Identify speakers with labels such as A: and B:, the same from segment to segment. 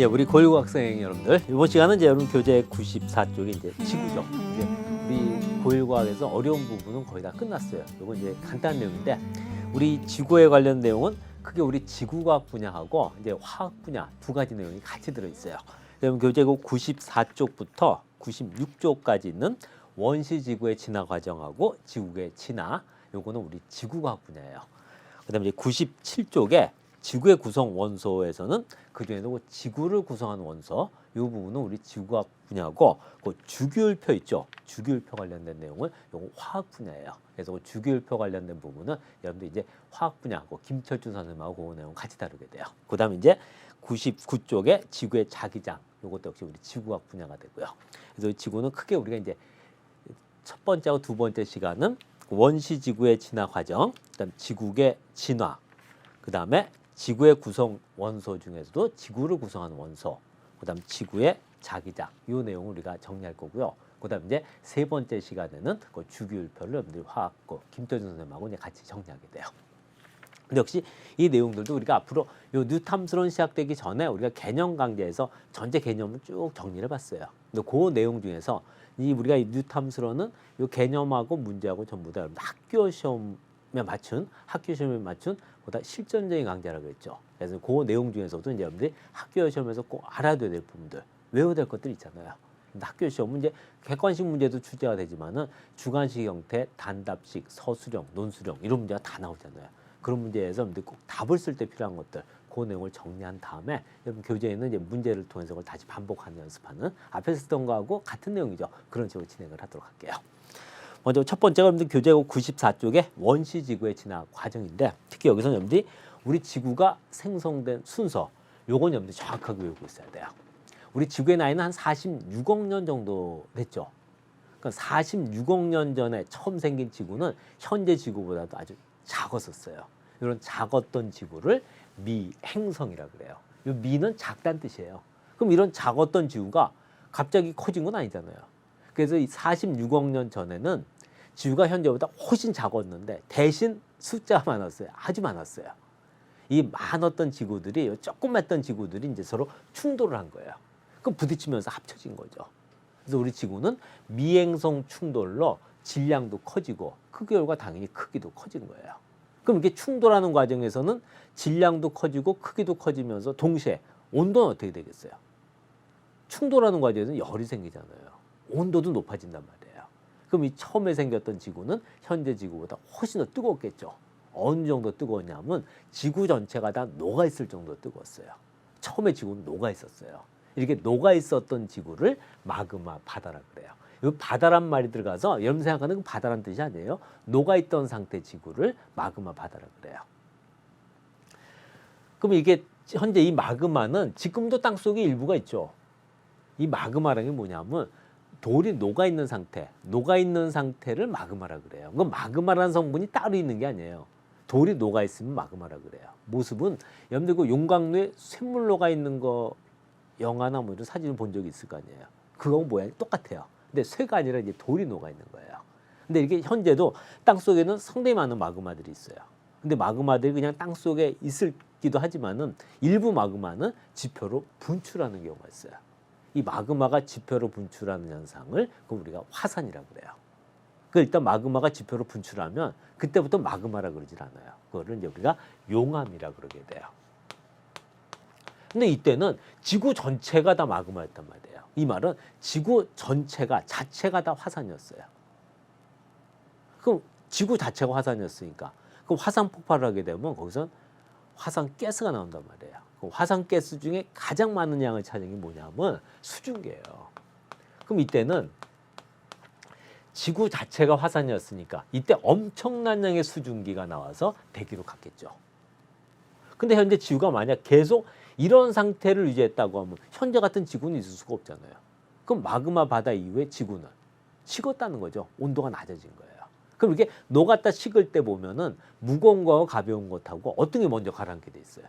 A: 예, 우리 고일고 학생 여러분들, 이번 시간은 이제 여러분 교재 94쪽이 이제 지구죠. 이제 우리 고일고학에서 어려운 부분은 거의 다 끝났어요. 이건 이제 간단한 내용인데, 우리 지구에 관련 내용은 크게 우리 지구과학 분야하고 이제 화학 분야 두 가지 내용이 같이 들어 있어요. 여러분 교재국 94쪽부터 96쪽까지 있는 원시 지구의 진화 과정하고 지구의 진화, 요거는 우리 지구과학 분야예요. 그다음에 이제 97쪽에 지구의 구성 원소에서는 그중에도 지구를 구성하는 원소, 이 부분은 우리 지구과학 분야고, 그 주기율표 있죠. 주기율표 관련된 내용은 요거 화학 분야예요. 그래서 그 주기율표 관련된 부분은 여러분들 이제 화학 분야하고 김철준 선생님하고 그 내용 같이 다루게 돼요. 그다음에 이제 99쪽에 지구의 자기장, 요것도 역시 우리 지구과학 분야가 되고요. 그래서 이 지구는 크게 우리가 이제 첫 번째하고 두 번째 시간은 원시 지구의 진화 과정, 그다음 지구의 진화, 그다음에 지구의 구성 원소 중에서도 지구를 구성하는 원소, 그다음 지구의 자기장, 이 내용을 우리가 정리할 거고요. 그다음 이제 세 번째 시간에는 그 주기율표를 여러분들 화학고 김철준 선생님하고 이제 같이 정리하게 돼요. 근데 역시 이 내용들도 우리가 앞으로 요 뉴탐스론 시작되기 전에 우리가 개념 강좌에서 전체 개념을 쭉 정리를 해봤어요. 근데 그 내용 중에서 이 우리가 이 뉴탐스론은 요 개념하고 문제하고 전부 다 여러분들 학교 시험에 맞춘 보다 실전적인 강좌라고 했죠. 그래서 그 내용 중에서도 이제 여러분들이 학교 시험에서 꼭 알아둬야 될 부분들, 외워야 될 것들 있잖아요. 근데 학교 시험은 이제 객관식 문제도 출제가 되지만은 주관식 형태, 단답식, 서술형, 논술형 이런 문제가 다 나오잖아요. 그런 문제에서 여러분들 꼭 답을 쓸 때 필요한 것들, 그 내용을 정리한 다음에 여러분 교재에는 이제 문제를 통해서 그걸 다시 반복하는 연습하는, 앞에서 쓰던 거하고 같은 내용이죠. 그런 식으로 진행을 하도록 할게요. 먼저 첫 번째가 여러분들 교재국 94쪽에 원시 지구의 진화 과정인데, 특히 여기서 여러분들이 우리 지구가 생성된 순서, 요건 여러분들이 정확하게 외우고 있어야 돼요. 우리 지구의 나이는 한 46억 년 정도 됐죠. 그러니까 46억 년 전에 처음 생긴 지구는 현재 지구보다도 아주 작았었어요. 이런 작았던 지구를 미행성이라 그래요. 이 미는 작다는 뜻이에요. 그럼 이런 작았던 지구가 갑자기 커진 건 아니잖아요. 그래서 이 46억 년 전에는 지구가 현재보다 훨씬 작았는데 대신 숫자가 많았어요. 아주 많았어요. 이 많았던 지구들이, 조그맣던 지구들이 이제 서로 충돌을 한 거예요. 그럼 부딪히면서 합쳐진 거죠. 그래서 우리 지구는 미행성 충돌로 질량도 커지고 그 결과 당연히 크기도 커진 거예요. 그럼 이렇게 충돌하는 과정에서는 질량도 커지고 크기도 커지면서 동시에 온도는 어떻게 되겠어요? 충돌하는 과정에서는 열이 생기잖아요. 온도도 높아진단 말이에요. 그럼 이 처음에 생겼던 지구는 현재 지구보다 훨씬 더 뜨겁겠죠. 어느 정도 뜨거웠냐면 지구 전체가 다 녹아 있을 정도로 뜨거웠어요. 처음에 지구는 녹아 있었어요. 이렇게 녹아 있었던 지구를 마그마 바다라 그래요. 이 바다란 말이 들어가서 여러분 생각하는 그 바다란 뜻이 아니에요. 녹아 있던 상태 지구를 마그마 바다라 그래요. 그럼 이게 현재 이 마그마는 지금도 땅 속에 일부가 있죠. 이 마그마라는 게 뭐냐면 돌이 녹아 있는 상태, 녹아 있는 상태를 마그마라 그래요. 그 마그마라는 성분이 따로 있는 게 아니에요. 돌이 녹아 있으면 마그마라 그래요. 모습은 여러분들 그 용광로에 쇳물 녹아 있는 거 영화나 뭐 이런 사진을 본 적이 있을 거 아니에요. 그거 모양이 똑같아요. 근데 쇠가 아니라 이제 돌이 녹아 있는 거예요. 근데 이게 현재도 땅 속에는 상당히 많은 마그마들이 있어요. 근데 마그마들이 그냥 땅 속에 있기도 하지만은 일부 마그마는 지표로 분출하는 경우가 있어요. 이 마그마가 지표로 분출하는 현상을 우리가 화산이라고 그래요. 그 일단 마그마가 지표로 분출하면 그때부터 마그마라 그러질 않아요. 그거를 이제 우리가 용암이라 그러게 돼요. 근데 이때는 지구 전체가 다 마그마였단 말이에요. 이 말은 지구 전체가 자체가 다 화산이었어요. 그럼 지구 자체가 화산이었으니까 그럼 화산 폭발을 하게 되면 거기서 화산 가스가 나온단 말이에요. 그 화산 가스 중에 가장 많은 양을 차지한 게 뭐냐면 수증기예요. 그럼 이때는 지구 자체가 화산이었으니까 이때 엄청난 양의 수증기가 나와서 대기로 갔겠죠. 근데 현재 지구가 만약 계속 이런 상태를 유지했다고 하면 현재 같은 지구는 있을 수가 없잖아요. 그럼 마그마 바다 이후에 지구는 식었다는 거죠. 온도가 낮아진 거예요. 그럼 이렇게 녹았다 식을 때 보면은 무거운 거하고 가벼운 것하고 어떤 게 먼저 가라앉게 돼 있어요?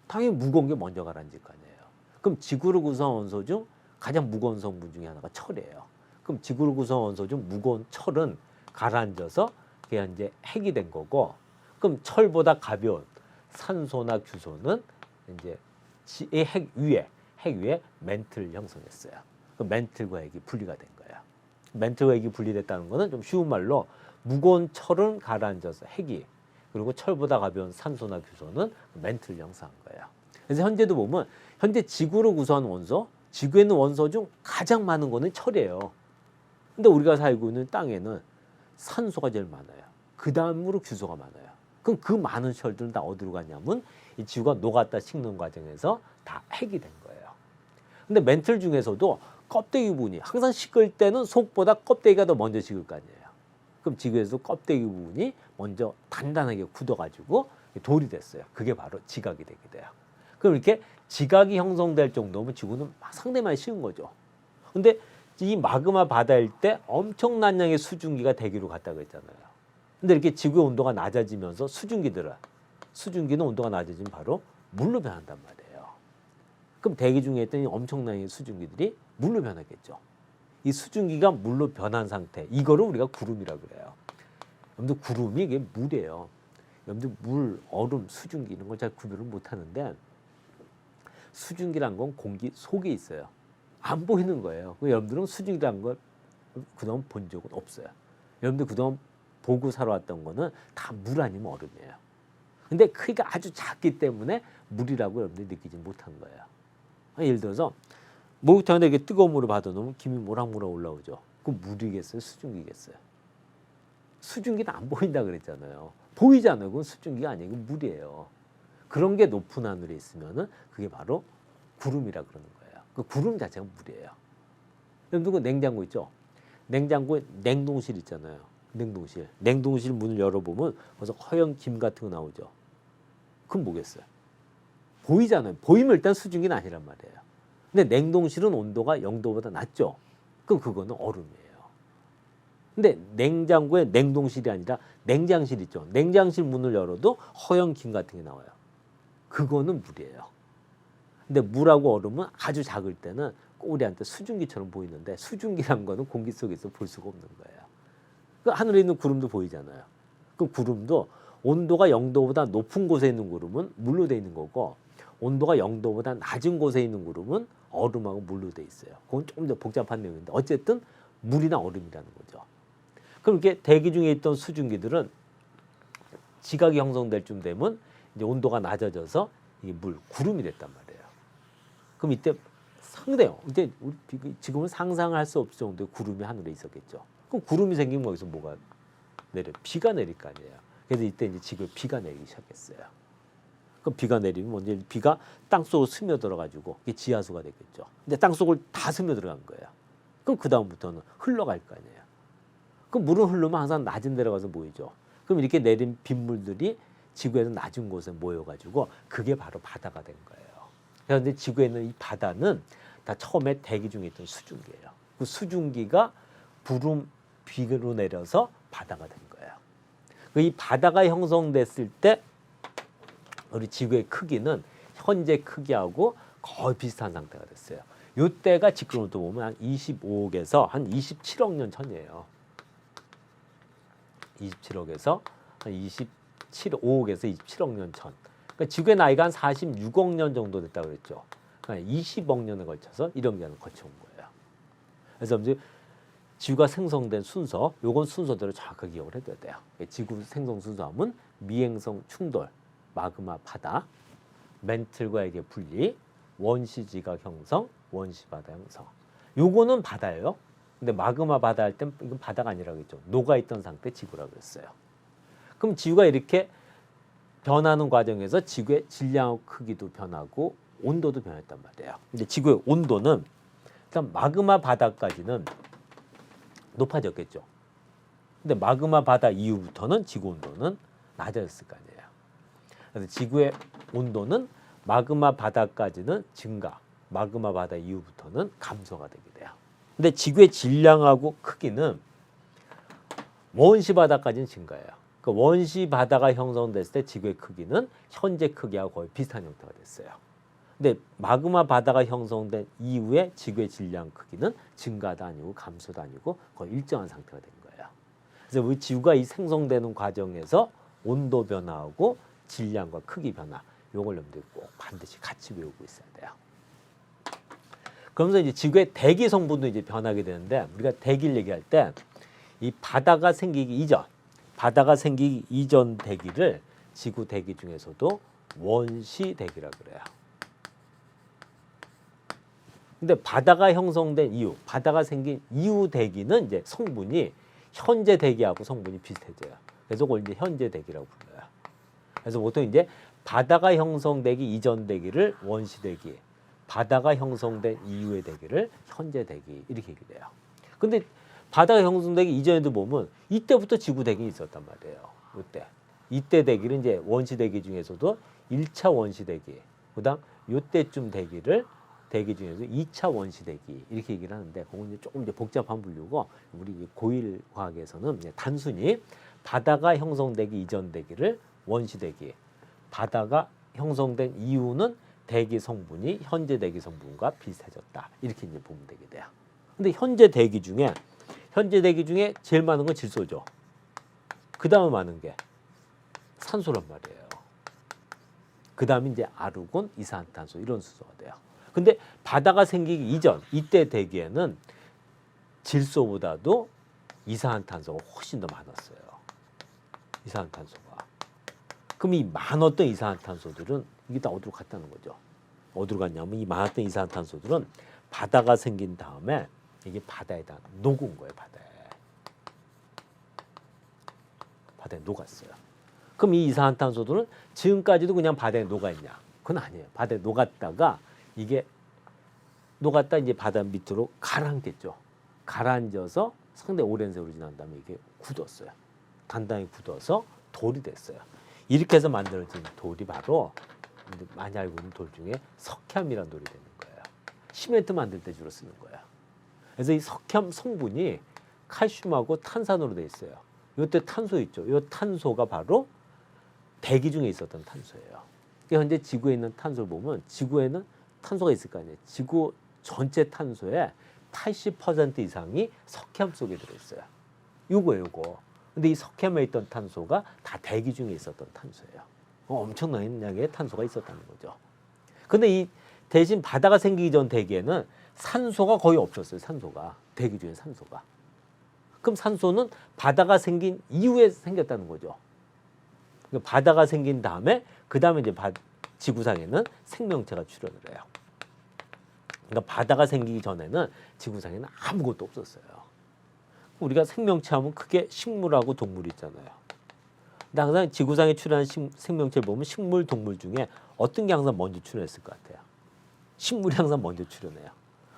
A: 당연히 무거운 게 먼저 가라앉을 거 아니에요. 그럼 지구를 구성한 원소 중 가장 무거운 성분 중에 하나가 철이에요. 그럼 지구를 구성한 원소 중 무거운 철은 가라앉아서 그게 이제 핵이 된 거고, 그럼 철보다 가벼운 산소나 규소는 이제 핵 위에 핵 위에 멘틀을 형성했어요. 그 멘틀과 핵이 분리가 된 거예요. 멘틀과 핵이 분리됐다는 거는 좀 쉬운 말로 무거운 철은 가라앉아서 핵이 그리고 철보다 가벼운 산소나 규소는 멘틀을 형성한 거예요. 그래서 현재도 보면 현재 지구를 구성하는 원소, 지구에 있는 원소 중 가장 많은 거는 철이에요. 근데 우리가 살고 있는 땅에는 산소가 제일 많아요. 그 다음으로 규소가 많아요. 그럼 그 많은 철들은 다 어디로 가냐면 이 지구가 녹았다 식는 과정에서 다 핵이 된 거예요. 근데 멘틀 중에서도 껍데기 부분이 항상 식을 때는 속보다 껍데기가 더 먼저 식을 거 아니에요. 그럼 지구에서 껍데기 부분이 먼저 단단하게 굳어가지고 돌이 됐어요. 그게 바로 지각이 되게 돼요. 그럼 이렇게 지각이 형성될 정도면 지구는 상당히 많이 식은 거죠. 근데 이 마그마 바다일 때 엄청난 양의 수증기가 대기로 갔다고 했잖아요. 근데 이렇게 지구의 온도가 낮아지면서 수증기는 온도가 낮아지면 바로 물로 변한단 말이에요. 그럼 대기 중에 있던 이 엄청난 양의 수증기들이 물로 변하겠죠. 이 수증기가 물로 변한 상태, 이거를 우리가 구름이라고 그래요. 여러분들 구름이 이게 물이에요. 여러분들 물, 얼음, 수증기 이런 걸 잘 구별을 못 하는데 수증기란 건 공기 속에 있어요. 안 보이는 거예요. 여러분들은 수증기란 걸 그동안 본 적은 없어요. 여러분들 그동안 보고 살아왔던 거는 다 물 아니면 얼음이에요. 근데 크기가 아주 작기 때문에 물이라고 여러분들이 느끼지 못한 거예요. 예를 들어서 목욕탕에 이렇게 뜨거운 물을 받아놓으면 김이 모락모락 올라오죠. 그럼 물이겠어요? 수증기겠어요? 수증기는 안 보인다 그랬잖아요. 보이잖아요. 그건 수증기가 아니에요. 그건 물이에요. 그런 게 높은 하늘에 있으면은 그게 바로 구름이라 그러는 거예요. 그 구름 자체가 물이에요. 여러분들 그 냉장고 있죠? 냉장고에 냉동실 있잖아요. 냉동실 문을 열어보면 벌써 허연 김 같은 거 나오죠. 그건 뭐겠어요? 보이잖아요. 보이면 일단 수증기는 아니란 말이에요. 근데 냉동실은 온도가 0도보다 낮죠. 그럼 그거는 얼음이에요. 근데 냉장고에 냉동실이 아니라 냉장실 있죠. 냉장실 문을 열어도 허연 김 같은 게 나와요. 그거는 물이에요. 근데 물하고 얼음은 아주 작을 때는 우리한테 수증기처럼 보이는데 수증기란 거는 공기 속에서 볼 수가 없는 거예요. 그 하늘에 있는 구름도 보이잖아요. 그 구름도 온도가 0도보다 높은 곳에 있는 구름은 물로 돼 있는 거고 온도가 0도보다 낮은 곳에 있는 구름은 얼음하고 물로 돼 있어요. 그건 조금 더 복잡한 내용인데 어쨌든 물이나 얼음이라는 거죠. 그럼 이렇게 대기 중에 있던 수증기들은 지각이 형성될 쯤 되면 이제 온도가 낮아져서 이게 물, 구름이 됐단 말이에요. 그럼 이때 상대요. 이제 우리 지금은 상상할 수 없을 정도의 구름이 하늘에 있었겠죠. 그럼 구름이 생기면 거기서 뭐가 내려? 비가 내릴 거 아니에요. 그래서 이때 이제 지구에 비가 내리기 시작했어요. 그럼 비가 내리면 먼저 비가 땅 속으로 스며들어가지고 이게 지하수가 되겠죠. 근데 땅 속을 다 스며들어간 거예요. 그럼 그 다음부터는 흘러갈 거 아니에요. 그럼 물은 흐르면 항상 낮은 데로 가서 모이죠. 그럼 이렇게 내린 빗물들이 지구에서 낮은 곳에 모여가지고 그게 바로 바다가 된 거예요. 그런데 지구에 있는 이 바다는 다 처음에 대기 중에 있던 수증기예요. 그 수증기가 부름 비로 내려서 바다가 된 거예요. 이 바다가 형성됐을 때 우리 지구의 크기는 현재 크기하고 거의 비슷한 상태가 됐어요. 이때가 지금부터 보면 한 25억에서 한 27억 년 전이에요. 27억에서 한 5억에서 27억 년 전. 그러니까 지구의 나이가 한 46억 년 정도 됐다고 그랬죠. 그러니까 20억 년에 걸쳐서 이런 기간을 거쳐온 거예요. 그래서 이제 지구가 생성된 순서, 요건 순서대로 정확하게 기억을 해둬야 돼요. 지구 생성 순서하면 미행성 충돌, 마그마 바다, 멘틀과 핵의 분리, 원시 지각 형성, 원시 바다 형성. 요거는 바다예요. 근데 마그마 바다 할 땐 이건 바다가 아니라고 했죠. 녹아있던 상태 지구라고 했어요. 그럼 지구가 이렇게 변하는 과정에서 지구의 질량하고 크기도 변하고 온도도 변했단 말이에요. 근데 지구의 온도는 일단 마그마 바다까지는 높아졌겠죠. 근데 마그마 바다 이후부터는 지구 온도는 낮아졌을 거 아니에요. 그래서 지구의 온도는 마그마 바다까지는 증가, 마그마 바다 이후부터는 감소가 되게 돼요. 근데 지구의 질량하고 크기는 원시 바다까지는 증가해요. 그 원시 바다가 형성됐을 때 지구의 크기는 현재 크기하고 거의 비슷한 형태가 됐어요. 근데 마그마 바다가 형성된 이후에 지구의 질량 크기는 증가도 아니고 감소도 아니고 거의 일정한 상태가 된 거예요. 그래서 우리 지구가 이 생성되는 과정에서 온도 변화하고 질량과 크기 변화, 요걸 여러분들이 꼭 반드시 같이 외우고 있어야 돼요. 그러면서 이제 지구의 대기 성분도 이제 변하게 되는데 우리가 대기를 얘기할 때 이 바다가 생기기 이전 대기를 지구 대기 중에서도 원시 대기라고 그래요. 근데 바다가 형성된 이후, 바다가 생긴 이후 대기는 이제 성분이 현재 대기하고 성분이 비슷해져요. 그래서 그걸 이제 현재 대기라고 불러요. 그래서 보통 이제 바다가 형성되기 이전 대기를 원시 대기, 바다가 형성된 이후의 대기를 현재 대기 이렇게 얘기해요. 근데 바다가 형성되기 이전에도 보면 이때부터 지구 대기 있었단 말이에요. 이때 대기를 이제 원시 대기 중에서도 1차 원시 대기, 그다음 요때쯤 대기를 대기 중에서 2차 원시 대기 이렇게 얘기를 하는데 그건 이제 조금 이제 복잡한 분류고 우리 고일 과학에서는 이제 단순히 바다가 형성되기 이전 대기를 원시 대기, 바다가 형성된 이후는 대기 성분이 현재 대기 성분과 비슷해졌다 이렇게 이제 보면 되게 돼요. 근데 현재 대기 중에 제일 많은 건 질소죠. 그 다음에 많은 게 산소란 말이에요. 그 다음에 이제 아르곤, 이산화탄소 이런 수소가 돼요. 근데 바다가 생기기 이전 이때 대기에는 질소보다도 이산화탄소가 훨씬 더 많았어요. 이산화탄소가. 그럼 이 많았던 이산화탄소들은 이게 다 어디로 갔다는 거죠. 어디로 갔냐면 이 많았던 이산화탄소들은 바다가 생긴 다음에 이게 바다에다 녹은 거예요. 바다에 녹았어요. 그럼 이 이산화탄소들은 지금까지도 그냥 바다에 녹아있냐? 그건 아니에요. 바다에 녹았다가 이게 녹았다 이제 바다 밑으로 가라앉겠죠. 가라앉아서 상당히 오랜 세월이 지난 다음에 이게 굳었어요. 단단히 굳어서 돌이 됐어요. 이렇게 해서 만들어진 돌이 바로 많이 알고 있는 돌 중에 석회암이라는 돌이 되는 거예요. 시멘트 만들 때 주로 쓰는 거예요. 그래서 이 석회암 성분이 칼슘하고 탄산으로 돼 있어요. 이때 탄소 있죠. 이 탄소가 바로 대기 중에 있었던 탄소예요. 현재 지구에 있는 탄소를 보면 지구에는 탄소가 있을 거 아니에요. 지구 전체 탄소의 80% 이상이 석회암 속에 들어있어요. 요거. 근데 이 석회암에 있던 탄소가 다 대기 중에 있었던 탄소예요. 엄청난 양의 탄소가 있었다는 거죠. 근데 이 대신 바다가 생기기 전 대기에는 산소가 거의 없었어요. 대기 중에 산소가. 그럼 산소는 바다가 생긴 이후에 생겼다는 거죠. 그러니까 바다가 생긴 다음에 그 다음에 이제 지구상에는 생명체가 출현을 해요. 그러니까 바다가 생기기 전에는 지구상에는 아무것도 없었어요. 우리가 생명체 하면 크게 식물하고 동물이 있잖아요. 근데 항상 지구상에 출현한 생명체를 보면 식물, 동물 중에 어떤 게 항상 먼저 출현했을 것 같아요. 식물이 항상 먼저 출현해요.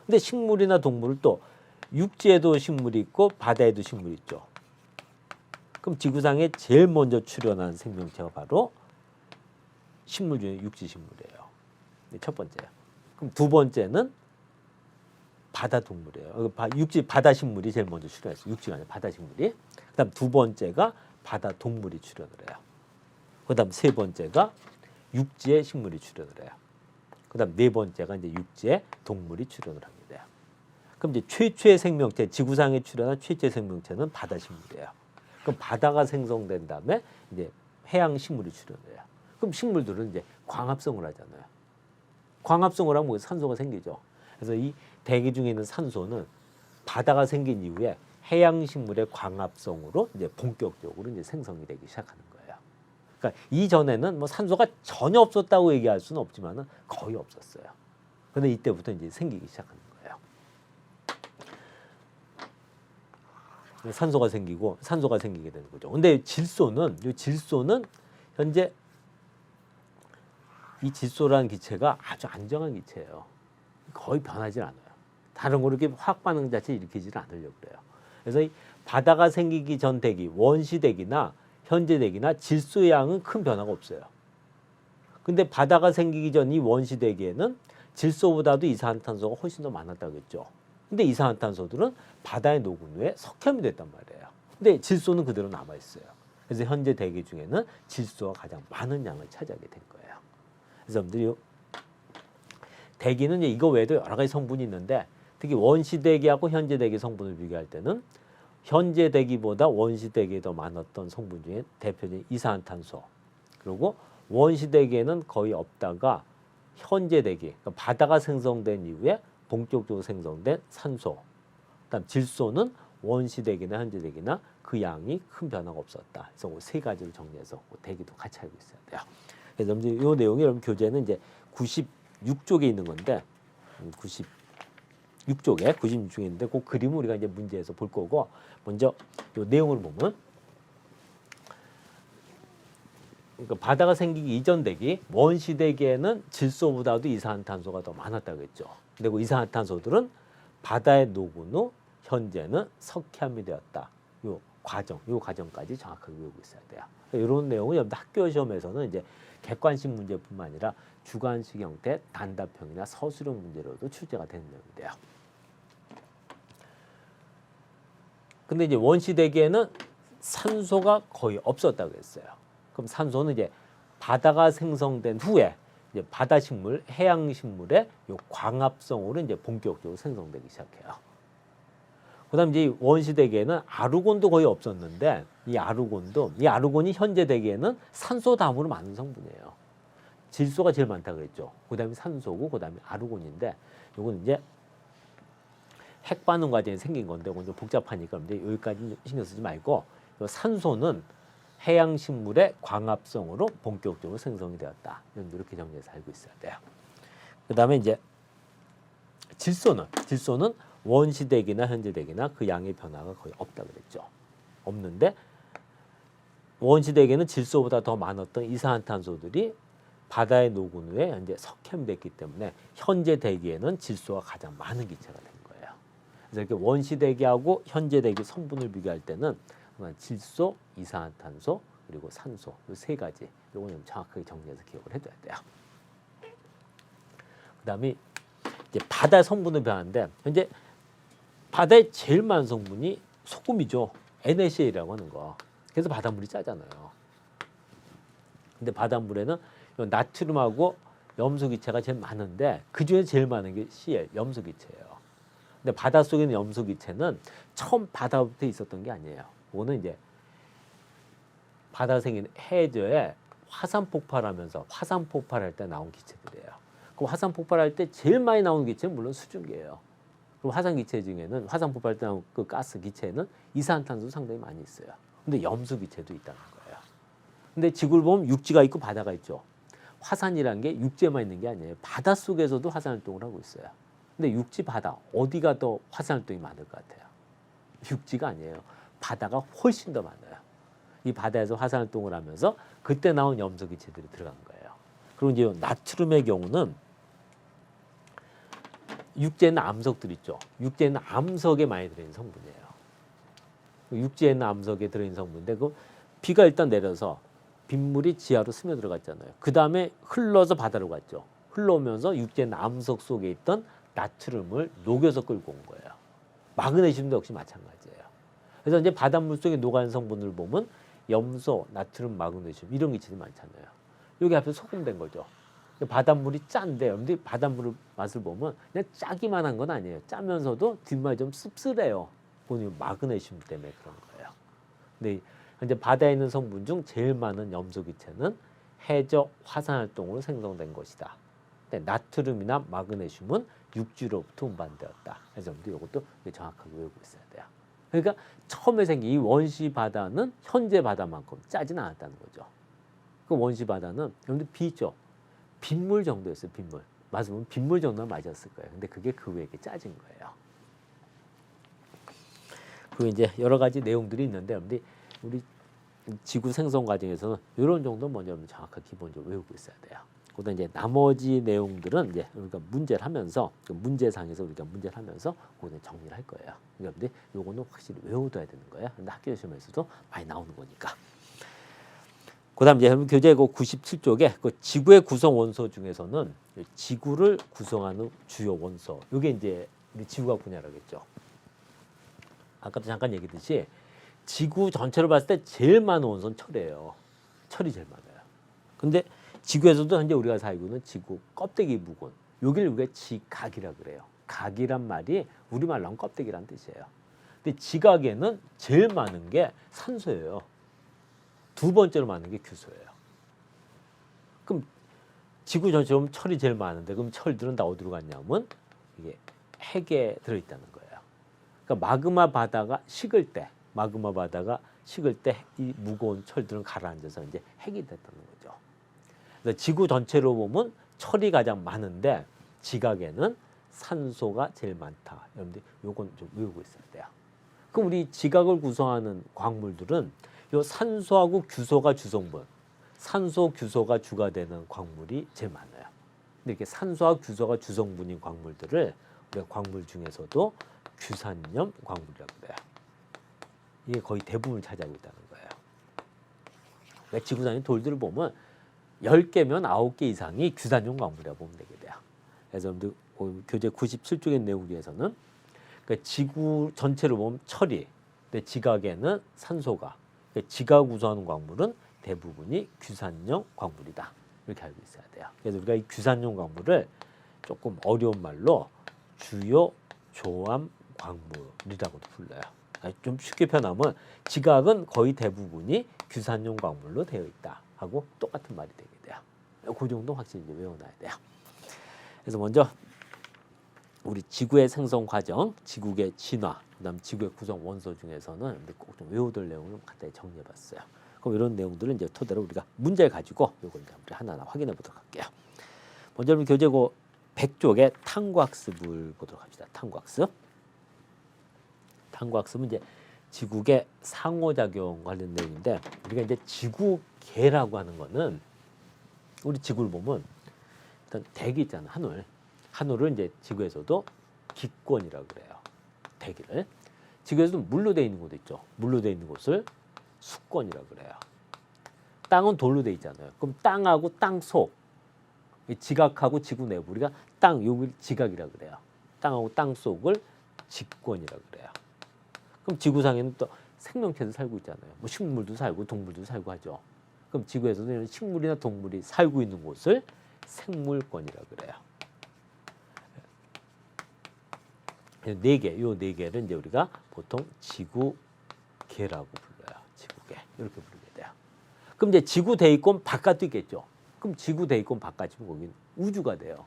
A: 근데 식물이나 동물을 또 육지에도 식물이 있고 바다에도 식물이 있죠. 그럼 지구상에 제일 먼저 출현한 생명체가 바로 식물 중에 육지 식물이에요. 첫 번째요. 그럼 두 번째는 바다 동물이에요. 바다 식물이 제일 먼저 출현했어요. 육지가 아니라 바다 식물이. 그다음 두 번째가 바다 동물이 출현을 해요. 그다음 세 번째가 육지의 식물이 출현을 해요. 그다음 네 번째가 이제 육지의 동물이 출현을 합니다. 그럼 이제 최초의 생명체, 지구상에 출현한 최초의 생명체는 바다 식물이에요. 그럼 바다가 생성된 다음에 이제 해양 식물이 출현을 해요. 그럼 식물들은 이제 광합성을 하잖아요. 광합성을 하면 산소가 생기죠. 그래서 이 대기 중에 있는 산소는 바다가 생긴 이후에 해양 식물의 광합성으로 이제 본격적으로 이제 생성이 되기 시작하는 거예요. 그러니까 이전에는 뭐 산소가 전혀 없었다고 얘기할 수는 없지만은 거의 없었어요. 그런데 이때부터 이제 생기기 시작하는 거예요. 산소가 생기게 되는 거죠. 근데 질소는 현재 이 질소라는 기체가 아주 안정한 기체예요. 거의 변하지 않아요. 다른 거로 이렇게 화학 반응 자체 일으키지는 않으려고 그래요. 그래서 이 바다가 생기기 전 대기, 원시 대기나 현재 대기나 질소의 양은 큰 변화가 없어요. 근데 바다가 생기기 전 이 원시 대기에는 질소보다도 이산화탄소가 훨씬 더 많았다고 했죠. 근데 이산화탄소들은 바다에 녹은 후에 석회암이 됐단 말이에요. 근데 질소는 그대로 남아 있어요. 그래서 현재 대기 중에는 질소가 가장 많은 양을 차지하게 된 거예요. 그래서 여러분들이 대기는 이거 외에도 여러 가지 성분이 있는데 특히 원시 대기하고 현재 대기 성분을 비교할 때는 현재 대기보다 원시 대기에 더 많았던 성분 중에 대표적인 이산화탄소, 그리고 원시 대기에는 거의 없다가 현재 대기, 그러니까 바다가 생성된 이후에 본격적으로 생성된 산소. 그다음 질소는 원시대기나 현재대기나 그 양이 큰 변화가 없었다. 그래서 그 세 가지를 정리해서 대기도 같이 알고 있어야 돼요. 그래서 이제 이 내용이 여러분 교재는 이제 96쪽에 있는 건데 96쪽에 있는데 그 그림을 우리가 이제 문제에서 볼 거고 먼저 이 내용을 보면 그러니까 바다가 생기기 이전 대기 원시대기에는 질소보다도 이산화탄소가 더 많았다고 했죠. 근데 그 이산화탄소들은 바다에 녹은 후 현재는 석회암이 되었다. 요 과정까지 정확하게 외우고 있어야 돼요. 이런 내용은 여러분 학교 시험에서는 이제 객관식 문제뿐만 아니라 주관식 형태 단답형이나 서술형 문제로도 출제가 되는 내용인데요. 근데 이제 원시대기에는 산소가 거의 없었다고 했어요. 그럼 산소는 이제 바다가 생성된 후에 이제 바다식물, 해양식물의 요 광합성으로 이제 본격적으로 생성되기 시작해요. 그다음 이제 원시대기에는 아르곤도 거의 없었는데 이 아르곤이 현재 대기에는 산소 다음으로 많은 성분이에요. 질소가 제일 많다고 그랬죠. 그다음에 산소고 그다음에 아르곤인데 요건 이제 핵 반응 과정에 생긴 건데 이건 좀 복잡하니까 이제 여기까지 신경 쓰지 말고 요 산소는 해양 식물의 광합성으로 본격적으로 생성이 되었다. 이렇게 정리해서 알고 있어야 돼요. 그다음에 이제 질소는 원시대기나 현재대기나 그 양의 변화가 거의 없다고 그랬죠. 없는데 원시대기에는 질소보다 더 많았던 이산화탄소들이 바다에 녹은 후에 현재 석회암됐기 때문에 현재 대기에는 질소가 가장 많은 기체가 된 거예요. 그래서 이렇게 원시대기하고 현재대기 성분을 비교할 때는 질소, 이산화탄소 그리고 산소 이 세 가지 요거는 정확하게 정리해서 기억을 해둬야 돼요. 그다음에 이제 바다 성분을 배웠는데 현재 바다에 제일 많은 성분이 소금이죠. NaCl이라고 하는 거. 그래서 바닷물이 짜잖아요. 근데 바닷물에는 나트륨하고 염소 기체가 제일 많은데 그 중에 제일 많은 게 Cl, 염소 기체예요. 근데 바닷속에 있는 염소 기체는 처음 바다부터 있었던 게 아니에요. 그거는 이제 바다 생긴 해저에 화산 폭발하면서 화산 폭발할 때 나온 기체들이에요. 그 화산 폭발할 때 제일 많이 나오는 기체는 물론 수증기예요. 그럼 화산 기체 중에는 화산 폭발할 때 나온 그 가스 기체는 이산화탄소 상당히 많이 있어요. 근데 염소 기체도 있다는 거예요. 근데 지구를 보면 육지가 있고 바다가 있죠. 화산이란 게 육지에만 있는 게 아니에요. 바다 속에서도 화산 활동을 하고 있어요. 근데 육지, 바다 어디가 더 화산 활동이 많을 것 같아요? 육지가 아니에요. 바다가 훨씬 더 많아요. 이 바다에서 화산 활동을 하면서 그때 나온 염소 기체들이 들어간 거예요. 그리고 이제 나트륨의 경우는 육지에는 암석들 있죠. 육지에는 암석에 많이 들어있는 성분이에요. 육지에는 암석에 들어있는 성분인데 그 비가 일단 내려서 빗물이 지하로 스며 들어갔잖아요. 그 다음에 흘러서 바다로 갔죠. 흘러오면서 육지에는 암석 속에 있던 나트륨을 녹여서 끌고 온 거예요. 마그네슘도 역시 마찬가지예요. 그래서 이제 바닷물 속에 녹아있는 성분을 보면 염소, 나트륨, 마그네슘 이런 기체들이 많잖아요. 여기 앞에 소금된 거죠. 바닷물이 짠데 근데 바닷물 맛을 보면 그냥 짜기만 한 건 아니에요. 짜면서도 뒷맛이 좀 씁쓸해요. 보니 마그네슘 때문에 그런 거예요. 근데 현재 바다에 있는 성분 중 제일 많은 염소 기체는 해저 화산 활동으로 생성된 것이다. 근데 나트륨이나 마그네슘은 육지로부터 운반되었다. 그래서 이것도 정확하게 외우고 있어야 돼요. 그러니까 처음에 생긴 이 원시 바다는 현재 바다만큼 짜진 않았다는 거죠. 그 원시 바다는 여러분들 비 있죠. 빗물 정도였어요. 빗물. 맞으면 빗물 정도는 맞았을 거예요. 근데 그게 그 위에 짜진 거예요. 그리고 이제 여러 가지 내용들이 있는데 여러분들이 우리 지구 생성 과정에서는 이런 정도 먼저 정확하게 기본적으로 외우고 있어야 돼요. 그다음 이제 나머지 내용들은 이제 우리가 문제를 하면서 문제상에서 우리가 문제를 하면서 그거는 정리를 할 거예요. 여러분들 요거는 확실히 외워둬야 되는 거예요. 근데 학교 시험에서도 많이 나오는 거니까. 그다음 이제 교재 97쪽에 그 지구의 구성 원소 중에서는 지구를 구성하는 주요 원소. 이게 이제 우리 지구과학 분야라고 했죠. 아까도 잠깐 얘기했듯이 지구 전체로 봤을 때 제일 많은 원소는 철이에요. 철이 제일 많아요. 근데 지구에서도 현재 우리가 살고 있는 지구 껍데기 부분, 여기를 우리가 지각이라 그래요. 각이란 말이 우리말로 하면 껍데기란 뜻이에요. 근데 지각에는 제일 많은 게 산소예요. 두 번째로 많은 게 규소예요. 그럼 지구 전체로 철이 제일 많은데 그럼 철들은 다 어디로 갔냐면 이게 핵에 들어있다는 거예요. 그러니까 마그마 바다가 식을 때, 이 무거운 철들은 가라앉아서 이제 핵이 됐다는 거죠. 그래서 지구 전체로 보면 철이 가장 많은데 지각에는 산소가 제일 많다. 여러분들 요건 좀 외우고 있어야 돼요. 그럼 우리 지각을 구성하는 광물들은 요 산소하고 규소가 주성분, 산소, 규소가 주가 되는 광물이 제일 많아요. 근데 이렇게 산소와 규소가 주성분인 광물들을 우리가 광물 중에서도 규산염 광물이라고 그래요. 이게 거의 대부분을 차지하고 있다는 거예요. 그러니까 지구상의 돌들을 보면 10개면 9개 이상이 규산염 광물이라고 보면 되게 돼요. 그래서 교재 97쪽의 내용 중에서는 그러니까 지구 전체를 보면 철이, 근데 지각에는 산소가, 그러니까 지각 구성하는 광물은 대부분이 규산염 광물이다. 이렇게 알고 있어야 돼요. 그래서 우리가 이 규산염 광물을 조금 어려운 말로 주요 조암 광물이라고도 불러요. 좀 쉽게 표현하면 지각은 거의 대부분이 규산염 광물로 되어 있다 하고 똑같은 말이 되게 돼요. 그 정도 확실히 이제 외워놔야 돼요. 그래서 먼저 우리 지구의 생성 과정, 지구의 진화, 그다음 지구의 구성 원소 중에서는 꼭 좀 외워둘 내용을 간단히 정리해봤어요. 그럼 이런 내용들은 이제 토대로 우리가 문제를 가지고 이걸 이제 하나하나 확인해 보도록 할게요. 먼저 우리 교재고 100쪽의 탐구학습을 보도록 합시다. 탐구학습. 탐구학습은 이제 지구계 상호작용 관련 내용인데 우리가 이제 지구계라고 하는 거는 우리 지구를 보면 일단 대기 있잖아, 하늘. 하늘을 이제 지구에서도 기권이라고 그래요. 대기를. 지구에서도 물로 돼 있는 곳도 있죠. 물로 돼 있는 곳을 수권이라고 그래요. 땅은 돌로 돼 있잖아요. 그럼 땅하고 땅 속, 지각하고 지구 내부, 우리가 땅, 여기 지각이라고 그래요. 땅하고 땅 속을 직권이라고 그래요. 그럼 지구상에는 또 생명체도 살고 있잖아요. 뭐 식물도 살고 동물도 살고 하죠. 그럼 지구에서는 식물이나 동물이 살고 있는 곳을 생물권이라고 그래요. 네 개, 요 네 개를 이제 우리가 보통 지구계라고 불러요. 지구계 이렇게 부르게 돼요. 그럼 이제 지구 대기권 바깥도 있겠죠. 그럼 지구 대기권 바깥이면 거긴 우주가 돼요.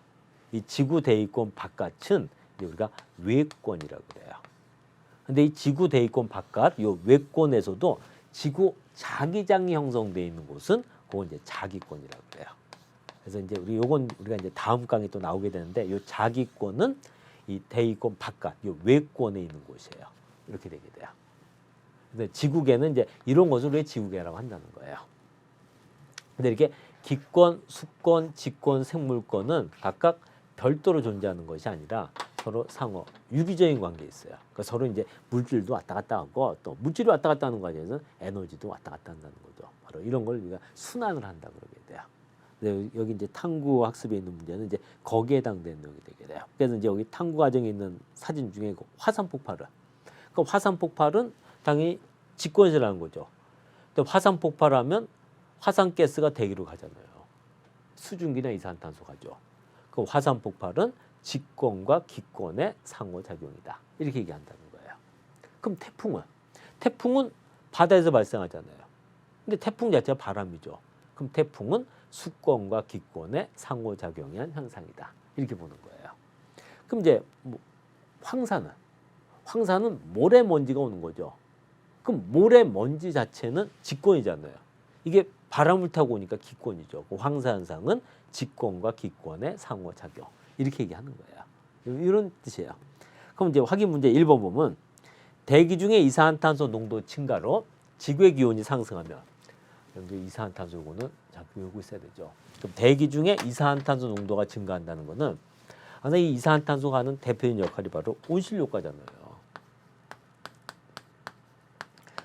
A: 이 지구 대기권 바깥은 이제 우리가 외권이라고 그래요. 근데 이 지구 대기권 바깥, 요 외권에서도 지구 자기장이 형성되어 있는 곳은 그건 이제 자기권이라고 그래요. 그래서 이제 요건 우리가 이제 다음 강의 또 나오게 되는데 요 자기권은 이 대기권 바깥, 요 외권에 있는 곳이에요. 이렇게 되게 돼요. 근데 지구계는 이제 이런 것을 왜 지구계라고 한다는 거예요. 근데 이렇게 기권, 수권, 직권, 생물권은 각각 별도로 존재하는 것이 아니라 서로 상호 유기적인 관계에 있어요. 그러니까 서로 이제 물질도 왔다 갔다 하고 또 물질이 왔다 갔다 하는 과정에서는 에너지도 왔다 갔다 한다는 거죠. 바로 이런 걸 우리가 순환을 한다 그러게 돼요. 근데 여기 이제 탐구 학습에 있는 문제는 이제 거기에 해당되는 내용이 되게 돼요. 그래서 이제 여기 탐구 과정에 있는 사진 중에 화산 폭발을, 그 화산 폭발은 당연히 직권이라는 거죠. 근데 화산 폭발하면 화산 가스가 대기로 가잖아요. 수증기나 이산화탄소 가죠. 그 화산 폭발은 직권과 기권의 상호작용이다. 이렇게 얘기한다는 거예요. 그럼 태풍은 바다에서 발생하잖아요. 근데 태풍 자체가 바람이죠. 그럼 태풍은 수권과 기권의 상호작용에 한 현상이다. 이렇게 보는 거예요. 그럼 이제 황사는 모래먼지가 오는 거죠. 그럼 모래먼지 자체는 직권이잖아요. 이게 바람을 타고 오니까 기권이죠. 그 황사 현상은 직권과 기권의 상호작용. 이렇게 얘기하는 거예요. 이런 뜻이에요. 그럼 이제 확인 문제 1번 보면 대기 중에 이산화탄소 농도 증가로 지구의 기온이 상승하면, 여러분들 이산화탄소 요거는 자꾸 외우고 있어야 되죠. 그럼 대기 중에 이산화탄소 농도가 증가한다는 거는 항상 이 이산화탄소가 하는 대표적인 역할이 바로 온실효과잖아요.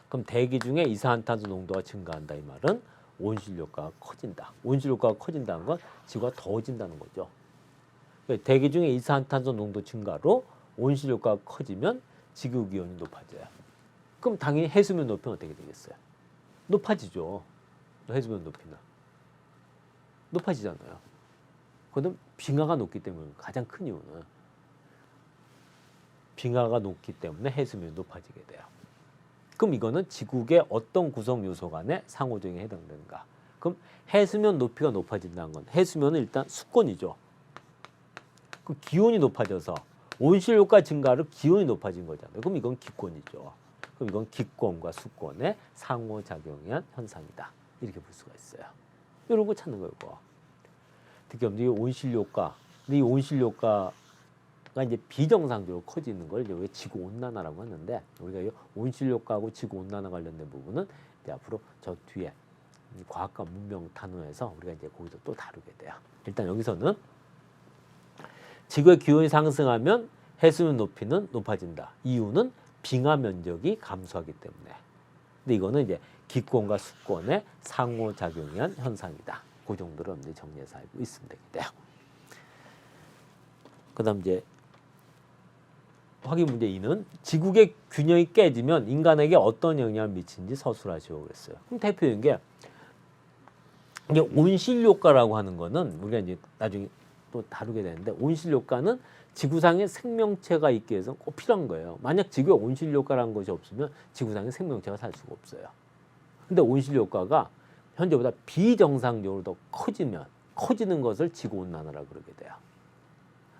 A: 그럼 대기 중에 이산화탄소 농도가 증가한다 이 말은 온실효과가 커진다. 온실효과가 커진다는 건 지구가 더워진다는 거죠. 대기 중에 이산화탄소 농도 증가로 온실효과가 커지면 지구 기온이 높아져요. 그럼 당연히 해수면 높이는 어떻게 되겠어요? 높아지죠. 해수면 높이는 높아지잖아요. 그건 빙하가 높기 때문에, 가장 큰 이유는 빙하가 높기 때문에 해수면이 높아지게 돼요. 그럼 이거는 지구의 어떤 구성 요소 간의 상호작용에 해당되는가? 그럼 해수면 높이가 높아진다는 건 해수면은 일단 수권이죠. 그 기온이 높아져서 온실효과 증가로 기온이 높아진 거잖아요. 그럼 이건 기권이죠. 그럼 이건 기권과 수권의 상호작용에 의한 현상이다. 이렇게 볼 수가 있어요. 이런 거 찾는 거예요. 이거. 특히 이 온실효과, 근데 이 온실효과가 이제 비정상적으로 커지는 걸 이제 지구 온난화라고 하는데, 우리가 이 온실효과하고 지구 온난화 관련된 부분은 이제 앞으로 저 뒤에 과학과 문명 단원에서 우리가 이제 거기서 또 다루게 돼요. 일단 여기서는 지구의 기온이 상승하면 해수면 높이는 높아진다. 이유는 빙하 면적이 감소하기 때문에. 근데 이거는 이제 기권과 수권의 상호작용에 의한 현상이다. 그 정도로 이제 정리해서 알고 있으면 되겠대요. 그다음 이제 확인 문제 2는 지구의 균형이 깨지면 인간에게 어떤 영향을 미치는지 서술하시오 그랬어요. 그럼 대표적인 게 이게 온실효과라고 하는 거는 우리가 이제 나중에 또 다루게 되는데, 온실효과는 지구상에 생명체가 있기 위해서 꼭 필요한 거예요. 만약 지구에 온실효과라는 것이 없으면 지구상에 생명체가 살 수가 없어요. 근데 온실효과가 현재보다 비정상적으로 더 커지는 것을 지구온난화라고 그러게 돼요.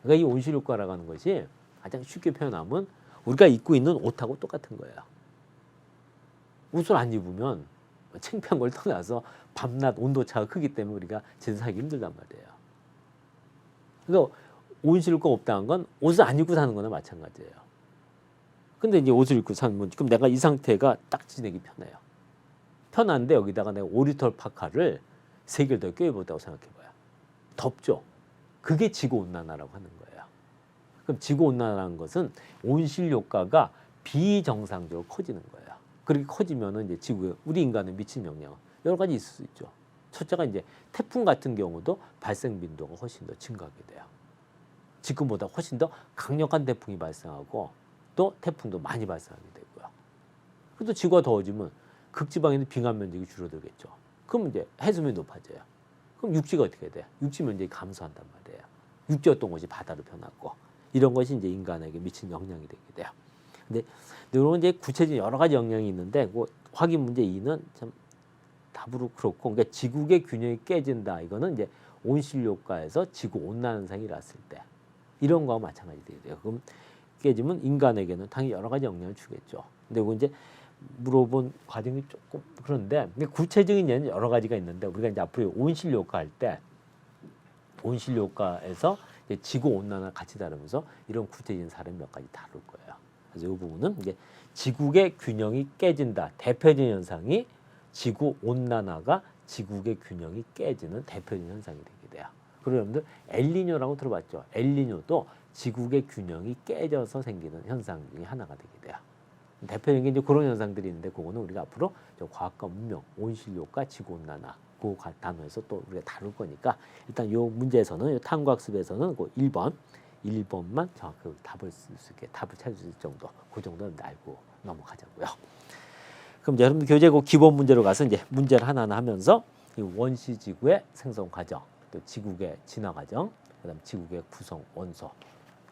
A: 그러니까 이 온실효과라고 하는 것이 가장 쉽게 표현하면 우리가 입고 있는 옷하고 똑같은 거예요. 옷을 안 입으면 창피한 걸 떠나서 밤낮 온도차가 크기 때문에 우리가 제대로 살기 힘들단 말이에요. 그러니까 온실효과가 없다는 건 옷을 안 입고 사는 거나 마찬가지예요. 근데 이제 옷을 입고 사는 건 그럼 내가 이 상태가 딱 지내기 편해요. 편한데 여기다가 내가 오리털 파카를 3개를 더 껴입었다고 생각해봐요. 덥죠? 그게 지구온난화라고 하는 거예요. 그럼 지구온난화라는 것은 온실효과가 비정상적으로 커지는 거예요. 그렇게 커지면은 이제 지구에 우리 인간에 미치는 영향은 여러 가지 있을 수 있죠. 첫째가 이제 태풍 같은 경우도 발생 빈도가 훨씬 더 증가하게 돼요. 지금보다 훨씬 더 강력한 태풍이 발생하고 또 태풍도 많이 발생하게 되고요. 그래도 지구가 더워지면 극지방에는 빙하 면적이 줄어들겠죠. 그럼 이제 해수면이 높아져요. 그럼 육지가 어떻게 돼요? 육지 면적이 감소한단 말이에요. 육지였던 곳이 바다로 변하고, 이런 것이 이제 인간에게 미친 영향이 되게 돼요. 근데 이런 이제 구체적인 여러 가지 영향이 있는데, 그 확인 문제 2는 참 답으로 그렇고, 그러니까 지구의 균형이 깨진다. 이거는 이제 온실효과에서 지구 온난화 현상이 일어났을 때 이런 거와 마찬가지 돼요. 그럼 깨지면 인간에게는 당연히 여러 가지 영향을 주겠죠. 근데 이거 이제 물어본 과정이 조금 그런데 구체적인 예는 여러 가지가 있는데, 우리가 이제 앞으로 온실효과 할 때 온실효과에서 지구 온난화 같이 다루면서 이런 구체적인 사례 몇 가지 다룰 거예요. 그래서 이 부분은 이제 지구의 균형이 깨진다. 대표적인 현상이 지구 온난화가 지구의 균형이 깨지는 대표적인 현상이 되게 돼요. 그리고 여러분들 엘니뇨라고 들어봤죠? 엘니뇨도 지구의 균형이 깨져서 생기는 현상 중에 하나가 되게 돼요. 대표적인 게 이제 그런 현상들이 있는데, 그거는 우리가 앞으로 과학과 문명, 온실효과, 지구온난화 그 단어에서 또 우리가 다룰 거니까, 일단 이 문제에서는, 이 탐구학습에서는 그 1번만 정확하게 답을 쓸 수 있게, 답을 찾을 수 있을 정도, 그 정도는 알고 넘어가자고요. 그럼 이제 여러분들 교재 그 기본 문제로 가서 이제 문제를 하나하나 하면서 이 원시 지구의 생성 과정, 또 지구의 진화 과정, 그다음 지구의 구성 원소,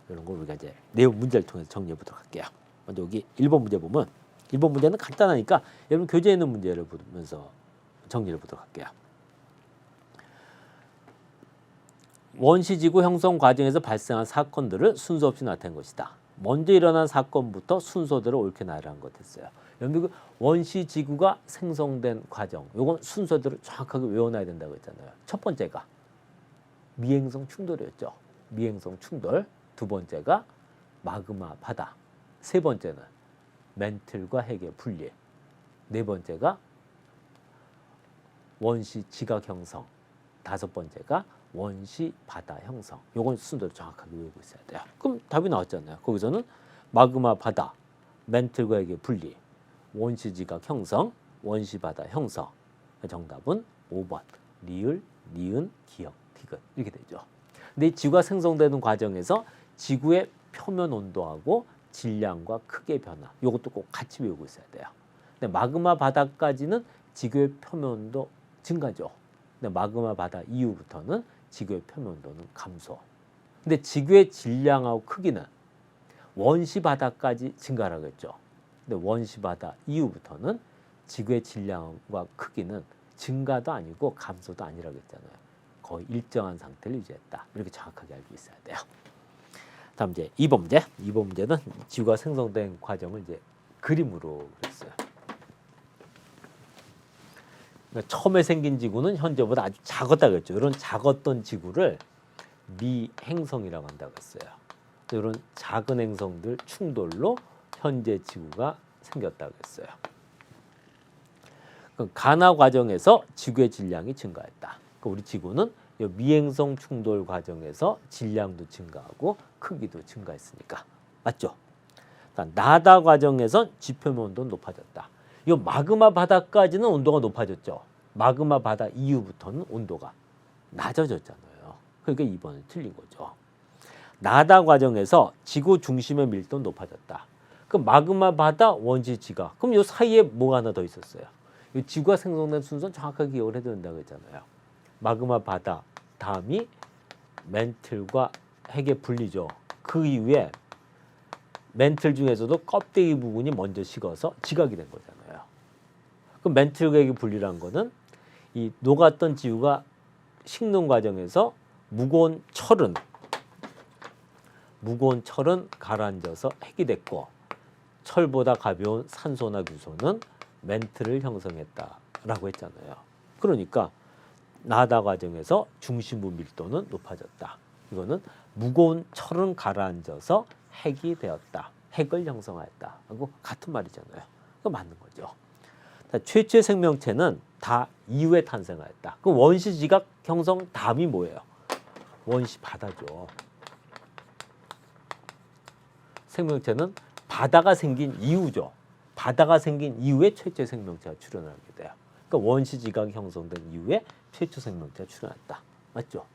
A: 이런 걸 우리가 이제 내용 문제를 통해서 정리해 보도록 할게요. 먼저 여기 1번 문제 보면, 1번 문제는 간단하니까 여러분 교재에 있는 문제를 보면서 정리를 보도록 할게요. 원시지구 형성 과정에서 발생한 사건들을 순서 없이 나타낸 것이다. 먼저 일어난 사건부터 순서대로 옳게 나열한 것 했어요. 여러분 그 원시지구가 생성된 과정, 요건 순서대로 정확하게 외워놔야 된다고 했잖아요. 첫 번째가 미행성 충돌이었죠. 미행성 충돌. 두 번째가 마그마 바다. 세 번째는 멘틀과 핵의 분리. 네 번째가 원시 지각 형성. 다섯 번째가 원시 바다 형성. 요건 순서를 정확하게 외우고 있어야 돼요. 그럼 답이 나왔잖아요. 거기서는 마그마 바다, 멘틀과 핵의 분리, 원시 지각 형성, 원시 바다 형성. 정답은 5번. 리을, 니은, 기역, 티귿. 이렇게 되죠. 근데 이 지구가 생성되는 과정에서 지구의 표면 온도하고 질량과 크기의 변화, 이것도 꼭 같이 외우고 있어야 돼요. 근데 마그마 바다까지는 지구의 표면 온도 증가죠. 근데 마그마 바다 이후부터는 지구의 표면 온도는 감소. 근데 지구의 질량하고 크기는 원시 바다까지 증가라고 했죠. 근데 원시 바다 이후부터는 지구의 질량과 크기는 증가도 아니고 감소도 아니라고 했잖아요. 거의 일정한 상태를 유지했다. 이렇게 정확하게 알고 있어야 돼요. 다음 이제 2번 문제. 2번 문제는 지구가 생성된 과정을 이제 그림으로 그렸어요. 그러니까 처음에 생긴 지구는 현재보다 아주 작았다 그랬죠. 이런 작았던 지구를 미행성이라고 한다고 했어요. 이런 작은 행성들 충돌로 현재 지구가 생겼다고 했어요. 간화 과정에서 지구의 질량이 증가했다. 그러니까 우리 지구는 이 미행성 충돌 과정에서 질량도 증가하고 크기도 증가했으니까. 맞죠? 나다 과정에서 지표면 온도는 높아졌다. 이 마그마 바다까지는 온도가 높아졌죠. 마그마 바다 이후부터는 온도가 낮아졌잖아요. 그러니까 2번은 틀린 거죠. 나다 과정에서 지구 중심의 밀도는 높아졌다. 그 마그마 바다 원시 지각. 그럼 이 사이에 뭐가 하나 더 있었어요. 이 지구가 생성된 순서는 정확하게 기억을 해야 된다고 했잖아요. 마그마 바다 다음이 멘틀과 핵의 분리죠. 그 이후에 멘틀 중에서도 껍데기 부분이 먼저 식어서 지각이 된 거잖아요. 그럼 멘틀과 핵의 분리란 거는 이 녹았던 지구가 식는 과정에서 무거운 철은 가라앉아서 핵이 됐고 철보다 가벼운 산소나 규소는 멘틀을 형성했다라고 했잖아요. 그러니까 나다 과정에서 중심부 밀도는 높아졌다. 이거는 무거운 철은 가라앉아서 핵이 되었다. 핵을 형성하였다. 하고 같은 말이잖아요. 그거 맞는 거죠. 최초의 생명체는 다 이후에 탄생하였다. 그 원시 지각 형성 다음이 뭐예요? 원시 바다죠. 생명체는 바다가 생긴 이후죠. 바다가 생긴 이후에 최초의 생명체가 출현하게 돼요. 그러니까 원시 지각이 형성된 이후에 최초 생명체가 출현했다. 맞죠?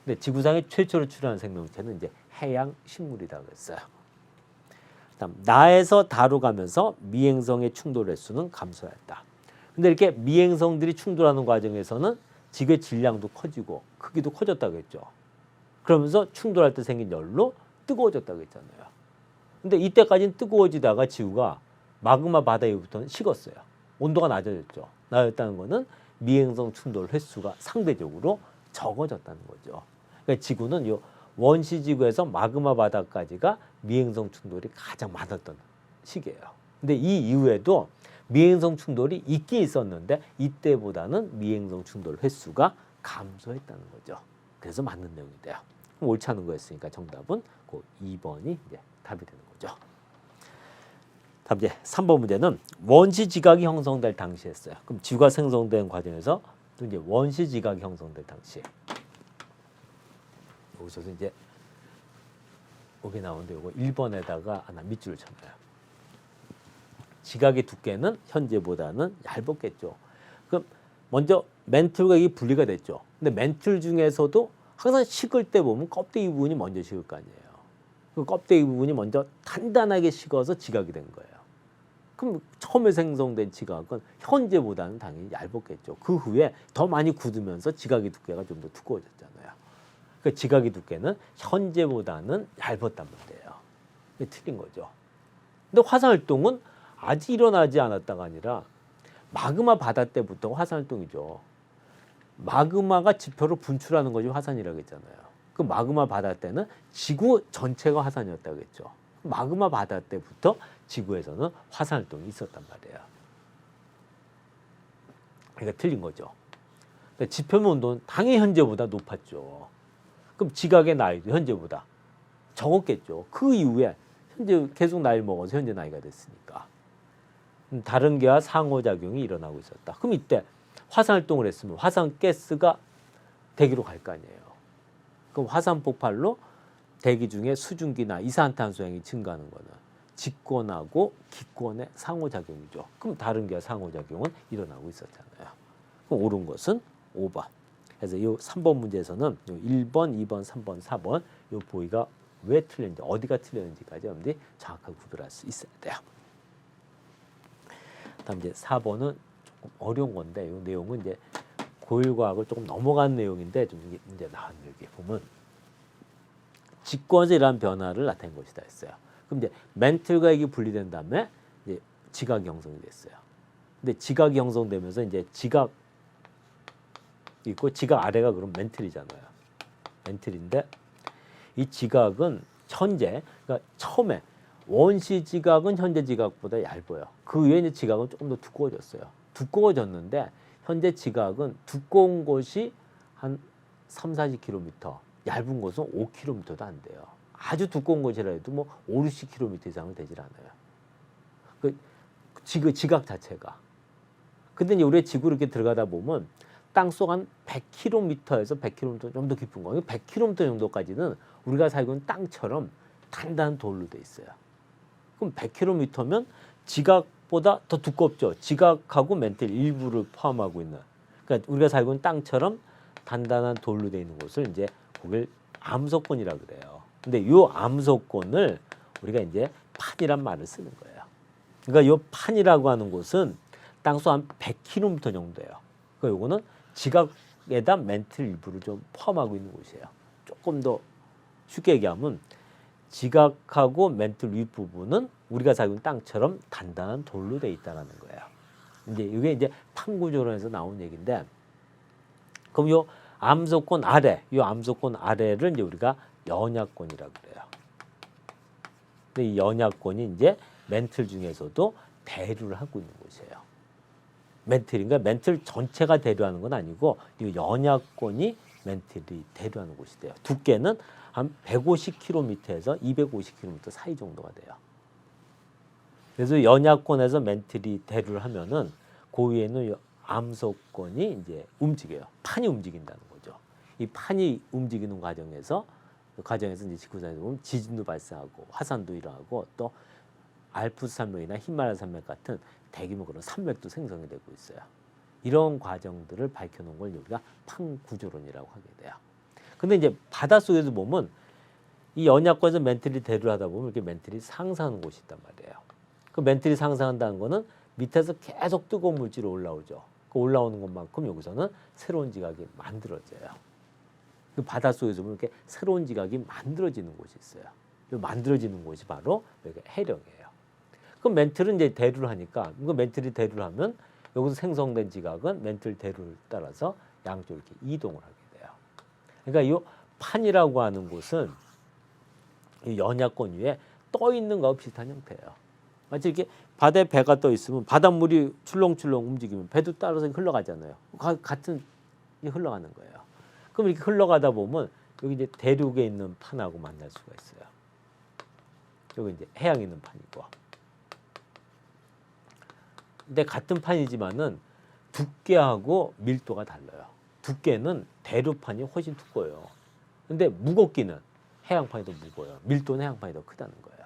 A: 근데 지구상에 최초로 출현한 생명체는 이제 해양 식물이라고 했어요. 다음 나에서 다로 가면서 미행성의 충돌 횟수는 감소했다. 근데 이렇게 미행성들이 충돌하는 과정에서는 지구의 질량도 커지고 크기도 커졌다고 했죠. 그러면서 충돌할 때 생긴 열로 뜨거워졌다고 했잖아요. 근데 이때까지는 뜨거워지다가 지구가 마그마 바다 이후부터는 식었어요. 온도가 낮아졌죠. 낮아졌다는 거는 미행성 충돌 횟수가 상대적으로 적어졌다는 거죠. 그러니까 지구는 이 원시 지구에서 마그마 바다까지가 미행성 충돌이 가장 많았던 시기예요. 근데 이 이후에도 미행성 충돌이 있긴 있었는데 이때보다는 미행성 충돌 횟수가 감소했다는 거죠. 그래서 맞는 내용이 돼요. 그럼 옳지 않은 거였으니까 정답은 그 2번이 이제 답이 되는 거죠. 다음 이제 3번 문제는 원시 지각이 형성될 당시였어요. 그럼 지구가 생성된 과정에서 또 이제 원시 지각이 형성될 당시. 여기서 이제 여기 나오는데 이거 1번에다가 하나 밑줄을 쳤나요? 지각의 두께는 현재보다는 얇았겠죠. 그럼 먼저 멘틀과 이게 분리가 됐죠. 근데 멘틀 중에서도 항상 식을 때 보면 껍데기 부분이 먼저 식을 거 아니에요. 그 껍데기 부분이 먼저 단단하게 식어서 지각이 된 거예요. 그럼 처음에 생성된 지각은 현재보다는 당연히 얇았겠죠. 그 후에 더 많이 굳으면서 지각의 두께가 좀 더 두꺼워졌잖아요. 그 지각의 두께는 현재보다는 얇았단 말이에요. 이게 틀린 거죠. 근데 화산활동은 아직 일어나지 않았다가 아니라 마그마 바다 때부터 화산활동이죠. 마그마가 지표로 분출하는 것이 화산이라고 했잖아요. 그 마그마 바다 때는 지구 전체가 화산이었다고 했죠. 마그마 바다 때부터 지구에서는 화산활동이 있었단 말이에요. 그러니까 틀린 거죠. 지표면 온도는 당연히 현재보다 높았죠. 그럼 지각의 나이도 현재보다 적었겠죠. 그 이후에 현재 계속 나이를 먹어서 현재 나이가 됐으니까. 다른 개와 상호작용이 일어나고 있었다. 그럼 이때 화산활동을 했으면 화산가스가 대기로 갈 거 아니에요. 그럼 화산 폭발로 대기 중에 수증기나 이산화탄소량이 증가하는 거는 직권하고 기권의 상호작용이죠. 그럼 다른 개와 상호작용은 일어나고 있었잖아요. 그럼 옳은 것은 5번. 그래서 이 3번 문제에서는 1번, 2번, 3번, 4번 이 보기가 왜 틀렸는지, 어디가 틀렸는지까지 여러분들이 정확하게 구별할 수 있어야 돼요. 다음 이제 4번은 조금 어려운 건데 이 내용은 이제 고일과학을 조금 넘어간 내용인데 좀 이게 문제 나왔네요. 여기 보면 직권에서 이러한 변화를 나타낸 것이다 했어요. 그럼 이제 멘틀과 핵이 분리된 다음에 이제 지각이 형성이 됐어요. 근데 지각이 형성되면서 이제 지각 있고 지각 아래가 그럼 멘틀이잖아요. 멘틀인데 이 지각은 현재 그러니까 처음에 원시 지각은 현재 지각보다 얇아요. 그 위에 이제 지각은 조금 더 두꺼워졌어요. 두꺼워졌는데 현재 지각은 두꺼운 곳이 한 3, 40km, 얇은 곳은 5km도 안 돼요. 아주 두꺼운 곳이라 해도 뭐 5, 60km 이상은 되질 않아요. 그 지각 자체가. 근데 이제 우리 지구 이렇게 들어가다 보면 땅속 한 100km에서 100km 좀 더 깊은 거, 100km 정도까지는 우리가 살고 있는 땅처럼 단단한 돌로 돼 있어요. 그럼 100km면 지각보다 더 두껍죠. 지각하고 멘틀 일부를 포함하고 있는. 그러니까 우리가 살고 있는 땅처럼 단단한 돌로 돼 있는 곳을 이제 거길 암석권이라 그래요. 근데 이 암석권을 우리가 이제 판이란 말을 쓰는 거예요. 그러니까 이 판이라고 하는 곳은 땅속 한 100km 정도예요. 그러니까 요거는 지각에다 멘틀 일부를 좀 포함하고 있는 곳이에요. 조금 더 쉽게 얘기하면 지각하고 멘틀 윗부분은 우리가 살고 있는 땅처럼 단단한 돌로 돼 있다는 거예요. 이제 이게 이제 판구조론에서 나온 얘기인데, 그럼 요 암석권 아래, 요 암석권 아래를 이제 우리가 연약권이라고 그래요. 근데 이 연약권이 이제 멘틀 중에서도 대류를 하고 있는 곳이에요. 멘틀인가 멘틀 전체가 대류하는 건 아니고 이 연약권이 멘틀이 대류하는 곳이 돼요. 두께는 한 150km에서 250km 사이 정도가 돼요. 그래서 연약권에서 멘틀이 대류를 하면은 그 위에는 암석권이 이제 움직여요. 판이 움직인다는 거죠. 이 판이 움직이는 과정에서 이제 지구상에서 보면 지진도 발생하고 화산도 일어나고 또 알프스 산맥이나 히말라야 산맥 같은 대규모 그런 산맥도 생성이 되고 있어요. 이런 과정들을 밝혀놓은 걸 우리가 판구조론이라고 하게 돼요. 근데 이제 바닷속에서 보면 이 연약권에서 멘틀이 대류를 하다 보면 이렇게 멘틀이 상승하는 곳이 있단 말이에요. 그 멘틀이 상승한다는 거는 밑에서 계속 뜨거운 물질이 올라오죠. 그 올라오는 것만큼 여기서는 새로운 지각이 만들어져요. 그 바닷속에서 보면 이렇게 새로운 지각이 만들어지는 곳이 있어요. 만들어지는 곳이 바로 여기 해령이에요. 그럼 멘틀은 이제 대류를 하니까, 그 멘틀이 대류를 하면 여기서 생성된 지각은 멘틀 대류를 따라서 양쪽으로 이렇게 이동을 하게 돼요. 그러니까 이 판이라고 하는 곳은 이 연약권 위에 떠 있는 거하고 비슷한 형태예요. 마치 이렇게 바다에 배가 떠 있으면 바닷물이 출렁출렁 움직이면 배도 따라서 흘러가잖아요. 같은 흘러가는 거예요. 그럼 이렇게 흘러가다 보면 여기 이제 대륙에 있는 판하고 만날 수가 있어요. 여기 이제 해양에 있는 판이고. 근데 같은 판이지만은 두께하고 밀도가 달라요. 두께는 대륙판이 훨씬 두꺼워요. 근데 무겁기는 해양판이 더 무거워요. 밀도는 해양판이 더 크다는 거예요.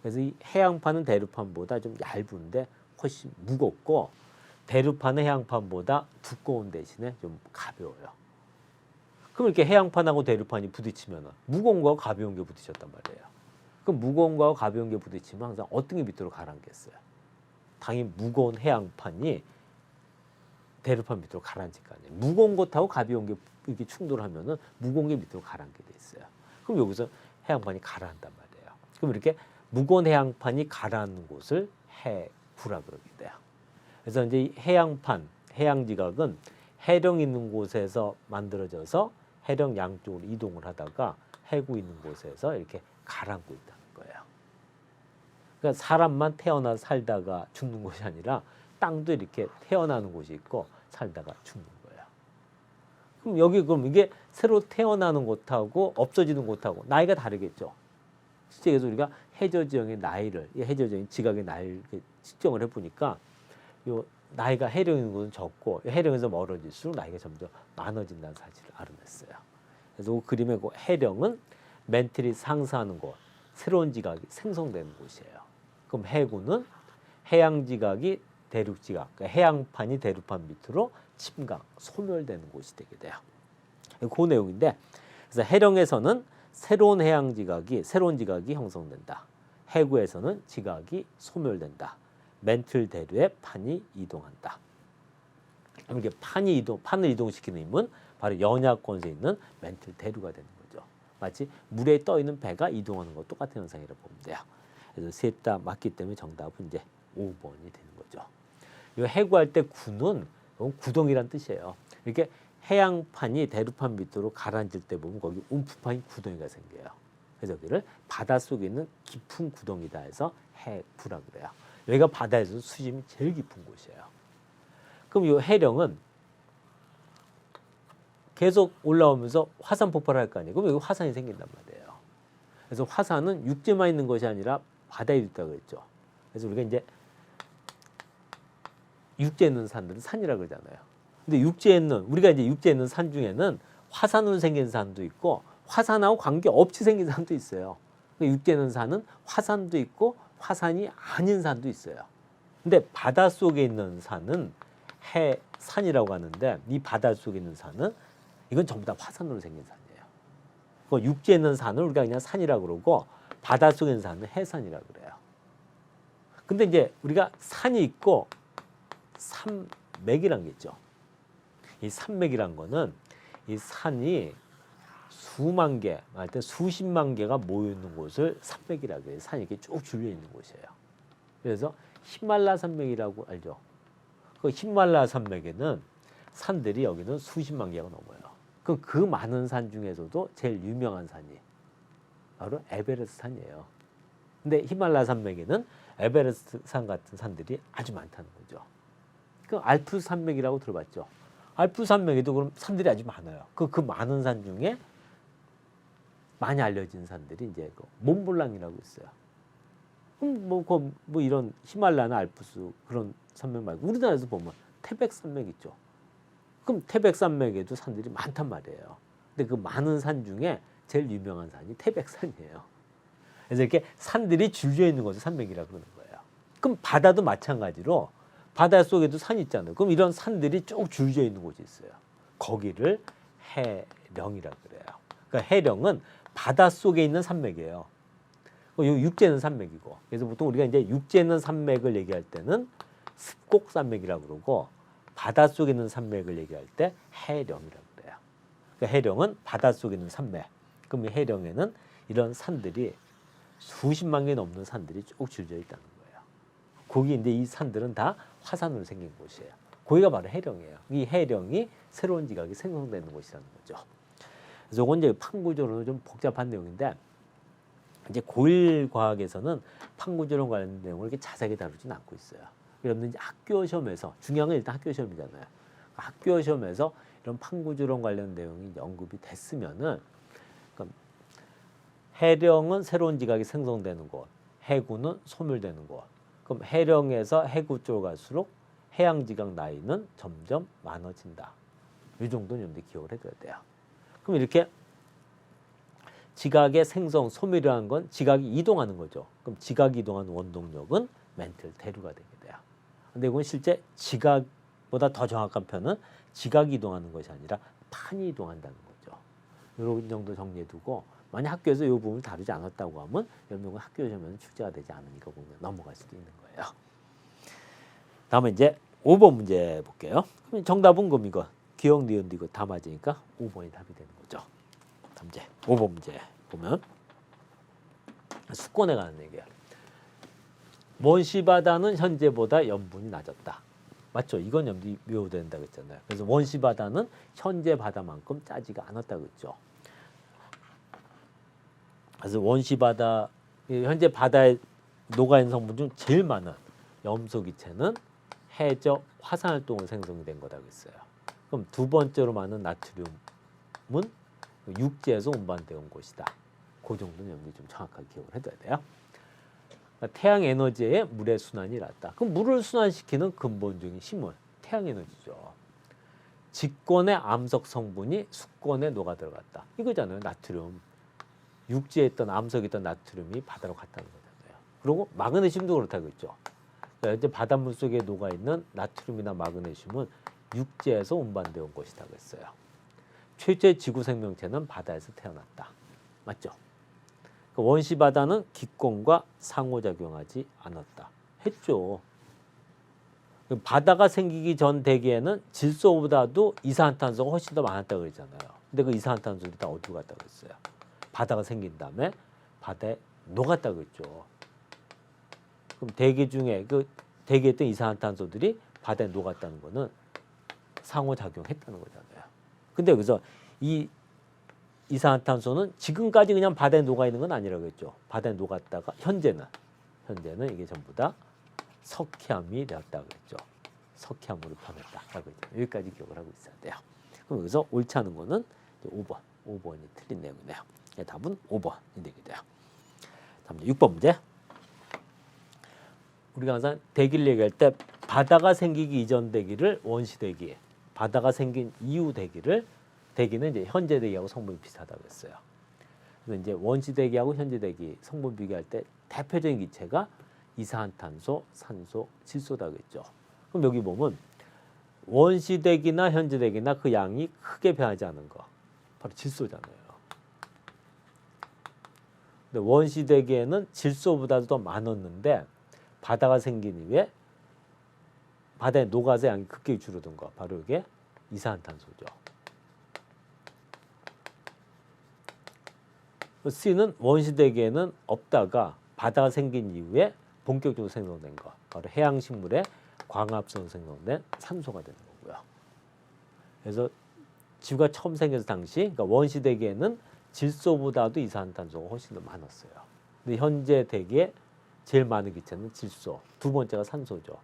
A: 그래서 이 해양판은 대륙판보다 좀 얇은데 훨씬 무겁고, 대륙판은 해양판보다 두꺼운 대신에 좀 가벼워요. 그럼 이렇게 해양판하고 대륙판이 부딪히면 무거운 거하고 가벼운 게 부딪혔단 말이에요. 그럼 무거운 거하고 가벼운 게 부딪히면 항상 어떤 게 밑으로 가라앉겠어요? 당연히 무거운 해양판이 대륙판 밑으로 가라앉을 거 아니에요. 무거운 것하고 가벼운 게 이렇게 충돌하면은 무거운 게 밑으로 가라앉게 돼 있어요. 그럼 여기서 해양판이 가라앉단 말이에요. 그럼 이렇게 무거운 해양판이 가라앉는 곳을 해구라 그러게 돼요. 그래서 이제 이 해양판, 해양지각은 해령 있는 곳에서 만들어져서 해령 양쪽으로 이동을 하다가 해구 있는 곳에서 이렇게 가라앉고 있다는 거예요. 그러니까 사람만 태어나 살다가 죽는 곳이 아니라 땅도 이렇게 태어나는 곳이 있고 살다가 죽는 거예요. 그럼 이게 새로 태어나는 곳하고 없어지는 곳하고 나이가 다르겠죠. 실제 그래서 우리가 해저 지형의 나이를, 이 해저 지형 지각의 나이를 측정을 해보니까 요 나이가 해령 있는 곳은 적고 해령에서 멀어질수록 나이가 점점 많아진다는 사실을 알아냈어요. 그래서 그 그림의 그 해령은 멘틀이 상승하는 곳, 새로운 지각이 생성되는 곳이에요. 그럼 해구는 해양 지각이 대륙 지각, 그러니까 해양판이 대륙판 밑으로 침강, 소멸되는 곳이 되게 돼요. 그 내용인데, 그래서 해령에서는 새로운 새로운 지각이 형성된다. 해구에서는 지각이 소멸된다. 멘틀 대류에 판이 이동한다. 이렇게 판을 이동시키는 힘은 바로 연약권에 있는 멘틀 대류가 되는 거죠. 마치 물에 떠 있는 배가 이동하는 것 똑같은 현상이라고 보면 돼요. 그래서 셋 다 맞기 때문에 정답은 이제 5번이 되는 거죠. 이 해구할 때 구는 구덩이란 뜻이에요. 이렇게 해양판이 대륙판 밑으로 가라앉을 때 보면 거기 움푹 파인 구덩이가 생겨요. 그래서 여기를 바닷속에 있는 깊은 구덩이다 해서 해구라 그래요. 여기가 바다에서 수심이 제일 깊은 곳이에요. 그럼 이 해령은 계속 올라오면서 화산 폭발할 거 아니에요. 그럼 여기 화산이 생긴단 말이에요. 그래서 화산은 육지만 있는 것이 아니라 바다에도 있다고 했죠. 그래서 우리가 이제 육지에 있는 산들은 산이라 그러잖아요. 근데 육지에 있는 우리가 이제 육지에 있는 산 중에는 화산으로 생긴 산도 있고 화산하고 관계없이 생긴 산도 있어요. 육지에 있는 산은 화산도 있고 화산이 아닌 산도 있어요. 근데 바닷속에 있는 산은 해산이라고 하는데 이 바닷속에 있는 산은 이건 전부 다 화산으로 생긴 산이에요. 그 육지에 있는 산을 우리가 그냥 산이라고 그러고 바닷속에 있는 산은 해산이라고 그래요. 근데 이제 우리가 산이 있고 산맥이란 게 있죠. 이 산맥이란 거는 이 산이 수만 개, 하여튼 수십만 개가 모여 있는 곳을 산맥이라고 해요. 산이 이렇게 쭉 줄려 있는 곳이에요. 그래서 히말라야 산맥이라고 알죠. 그 히말라야 산맥에는 산들이 여기는 수십만 개가 넘어요. 그럼 그 많은 산 중에서도 제일 유명한 산이 바로 에베레스트 산이에요. 근데 히말라야 산맥에는 에베레스트 산 같은 산들이 아주 많다는 거죠. 그 알프스 산맥이라고 들어봤죠. 알프스 산맥에도 그럼 산들이 아주 많아요. 그 많은 산 중에 많이 알려진 산들이 이제 그 몬블랑이라고 있어요. 그럼 뭐 이런 히말라야나 알프스 그런 산맥 말고 우리나라에서 보면 태백 산맥 있죠. 그럼 태백 산맥에도 산들이 많단 말이에요. 근데 그 많은 산 중에 제일 유명한 산이 태백산이에요. 그래서 이렇게 산들이 줄져 있는 것을 산맥이라고 그러는 거예요. 그럼 바다도 마찬가지로 바다 속에도 산이 있잖아요. 그럼 이런 산들이 쭉 줄져 있는 곳이 있어요. 거기를 해령이라고 그래요. 그러니까 해령은 바다 속에 있는 산맥이에요. 육지에 있는 산맥이고. 그래서 보통 우리가 이제 육지에 있는 산맥을 얘기할 때는 습곡산맥이라고 그러고 바다 속에 있는 산맥을 얘기할 때 해령이라고 그래요. 그러니까 해령은 바다 속에 있는 산맥. 그럼 이 해령에는 이런 산들이 수십만 개 넘는 산들이 쭉 줄져 있다는 거예요. 거기 이제 이 산들은 다 화산으로 생긴 곳이에요. 거기가 바로 해령이에요. 이 해령이 새로운 지각이 생성되는 곳이라는 거죠. 그래서 이건 이제 판구조로는 좀 복잡한 내용인데 이제 고1 과학에서는 판구조론 관련 내용을 이렇게 자세하게 다루지는 않고 있어요. 여러분들 이제 학교 시험에서 중요한 건 일단 학교 시험이잖아요. 학교 시험에서 이런 판구조론 관련 내용이 언급이 됐으면은 그러니까 해령은 새로운 지각이 생성되는 곳, 해구는 소멸되는 곳. 그럼 해령에서 해구 쪽으로 갈수록 해양 지각 나이는 점점 많아진다. 이 정도는 여러분들 기억을 해둬야 돼요. 그럼 이렇게 지각의 생성, 소멸이라는 건 지각이 이동하는 거죠. 그럼 지각이 이동하는 원동력은 멘틀 대류가 되게 돼요. 근데 이건 실제 지각보다 더 정확한 표현은 지각이 이동하는 것이 아니라 판이 이동한다는 거죠. 이런 정도 정리해두고 만약 학교에서 이 부분을 다루지 않았다고 하면 여러분은 학교 시험에는 출제가 되지 않으니까 보면 넘어갈 수도 있는 거예요. 다음에 이제 5번 문제 볼게요. 그럼 정답은 그럼 이거 기억, 니은, 이거 다 맞으니까 5번이 답이 되는 거죠. 다음 이제 5번 문제 보면 수권에 관한 얘기야. 원시 바다는 현재보다 염분이 낮았다. 맞죠? 이건 염분이 외워된다고 했잖아요. 그래서 원시 바다는 현재 바다만큼 짜지가 않았다고 했죠. 그래서 원시 바다, 현재 바다에 녹아있는 성분 중 제일 많은 염소 기체는 해적 화산 활동으로 생성이 된 거라고 했어요. 그럼 두 번째로 많은 나트륨은 육지에서 운반되어 온 것이다. 그 정도는 여러분이 좀 정확하게 기억을 해둬야 돼요. 그러니까 태양 에너지에 물의 순환이 일어났다. 그럼 물을 순환시키는 근본적인 힘은 태양 에너지죠. 직권의 암석 성분이 수권에 녹아 들어갔다. 이거잖아요. 나트륨. 육지에 있던 암석에 있던 나트륨이 바다로 갔다는 거잖아요. 그리고 마그네슘도 그렇다고 했죠. 그러니까 이제 바닷물 속에 녹아 있는 나트륨이나 마그네슘은 육지에서 운반되어 온 것이라고 했어요. 최초의 지구 생명체는 바다에서 태어났다. 맞죠? 원시 바다는 기권과 상호작용하지 않았다. 했죠. 바다가 생기기 전 대기에는 질소보다도 이산화탄소가 훨씬 더 많았다고 그랬잖아요. 근데 그 이산화탄소들이 다 어디로 갔다고 그랬어요? 바다가 생긴 다음에 바다에 녹았다고 그랬죠. 그럼 대기 중에 그 대기에 있던 이산화탄소들이 바다에 녹았다는 거는 상호작용했다는 거잖아요. 근데 여기서 이 이산화탄소는 지금까지 그냥 바다에 녹아 있는 건 아니라고 했죠. 바다에 녹았다가 현재는 이게 전부 다 석회암이 되었다고 했죠. 석회암으로 변했다라고 했죠. 여기까지 기억을 하고 있어야 돼요. 그럼 여기서 옳지 않은 거는 5번이 틀린 내용이네요. 답은 5번이 되게 돼요. 다음 6번 문제. 우리가 항상 대기를 얘기할 때 바다가 생기기 이전 대기를 원시 대기, 바다가 생긴 이후 대기는 이제 현재 대기하고 성분이 비슷하다고 했어요. 그래서 이제 원시 대기하고 현재 대기 성분 비교할 때 대표적인 기체가 이산화탄소, 산소, 질소라고 했죠. 그럼 여기 보면 원시 대기나 현재 대기나 그 양이 크게 변하지 않은 거 바로 질소잖아요. 근데 원시 대기에는 질소보다도 더 많았는데 바다가 생긴 이후에 바다에 녹아서 양이 급격히 줄어든 거 바로 이게 이산화탄소죠. C는 원시 대기에는 없다가 바다가 생긴 이후에 본격적으로 생성된 거 바로 해양식물의 광합성으로 생성된 산소가 되는 거고요. 그래서 지구가 처음 생겨서 당시 그러니까 원시 대기에는 질소보다도 이산화탄소가 훨씬 더 많았어요. 근데 현재 대기에 제일 많은 기체는 질소, 두 번째가 산소죠.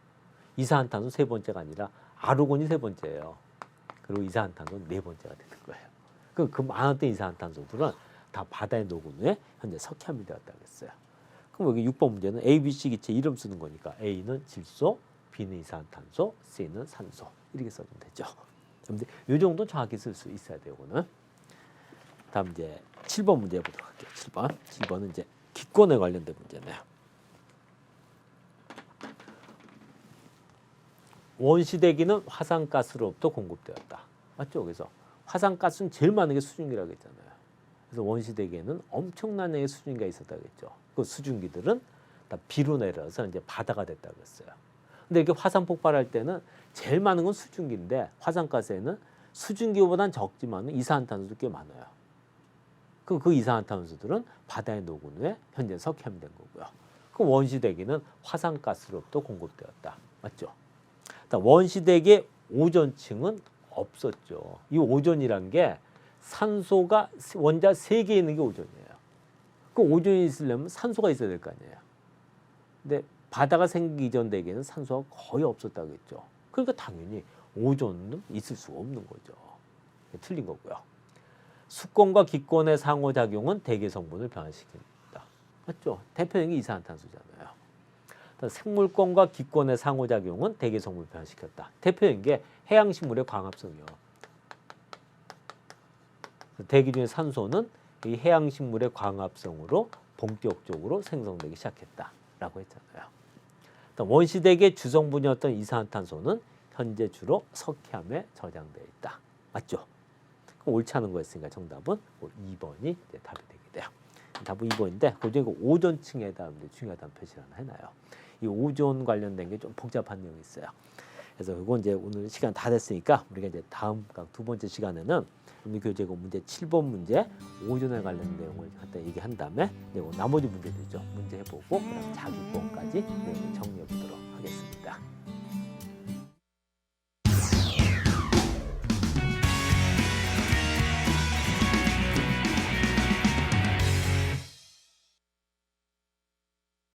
A: 이산화탄소 세 번째가 아니라 아르곤이 세 번째예요. 그리고 이산화탄소는 네 번째가 되는 거예요. 그 많았던 이산화탄소들은 다 바다에 녹은 후에 현재 석회암이 되었다고 했어요. 그럼 여기 6번 문제는 A, B, C 기체 이름 쓰는 거니까 A는 질소, B는 이산화탄소, C는 산소 이렇게 써주면 되죠. 이 정도 정확히 쓸 수 있어야 돼요. 이거는. 다음 이제 7번 문제 보도록 할게요. 7번은 이제 기권에 관련된 문제네요. 원시 대기는 화산가스로부터 공급되었다. 맞죠? 그래서 화산가스는 제일 많은 게 수증기라고 했잖아요. 그래서 원시 대기에는 엄청난 양의 수증기가 있었다고 했죠. 그 수증기들은 다 비로 내려서 이제 바다가 됐다고 했어요. 근데 이렇게 화산 폭발할 때는 제일 많은 건 수증기인데 화산가스에는 수증기보다는 적지만 이산화탄소도 꽤 많아요. 그 이산화탄소들은 바다에 녹은 후에 현재 석회암이 된 거고요. 그 원시 대기는 화산가스로부터 공급되었다. 맞죠? 원시 대기의 오존층은 없었죠. 이 오존이란 게 산소가 원자 3개 있는 게 오존이에요. 그 오존이 있으려면 산소가 있어야 될 거 아니에요. 근데 바다가 생기기 전 대기에는 산소가 거의 없었다고 했죠. 그러니까 당연히 오존은 있을 수가 없는 거죠. 틀린 거고요. 수권과 기권의 상호작용은 대기 성분을 변화시킵니다. 맞죠? 대표적인 게 이산화탄소잖아요. 생물권과 기권의 상호작용은 대기 성분을 변화시켰다. 대표적인 게 해양식물의 광합성이요. 대기 중에 산소는 이 해양식물의 광합성으로 본격적으로 생성되기 시작했다라고 했잖아요. 원시 대기의 주성분이었던 이산화탄소는 현재 주로 석회암에 저장되어 있다. 맞죠? 그럼 옳지 않은 거였으니까 정답은 2번이 답이 되게 돼요. 답은 2번인데 그 중에 오존층에다 중요하다는 표시를 하나 해놔요. 이 오존 관련된 게 좀 복잡한 내용이 있어요. 그래서 이건 이제 오늘 시간 다 됐으니까 우리가 이제 다음 두 번째 시간에는 우리 교재고 문제 7번 문제 오존에 관련된 내용을 갖다 얘기한 다음에 나머지 문제들이죠. 문제 해보고 그다음 자기권까지 내용을 정리해 보도록 하겠습니다.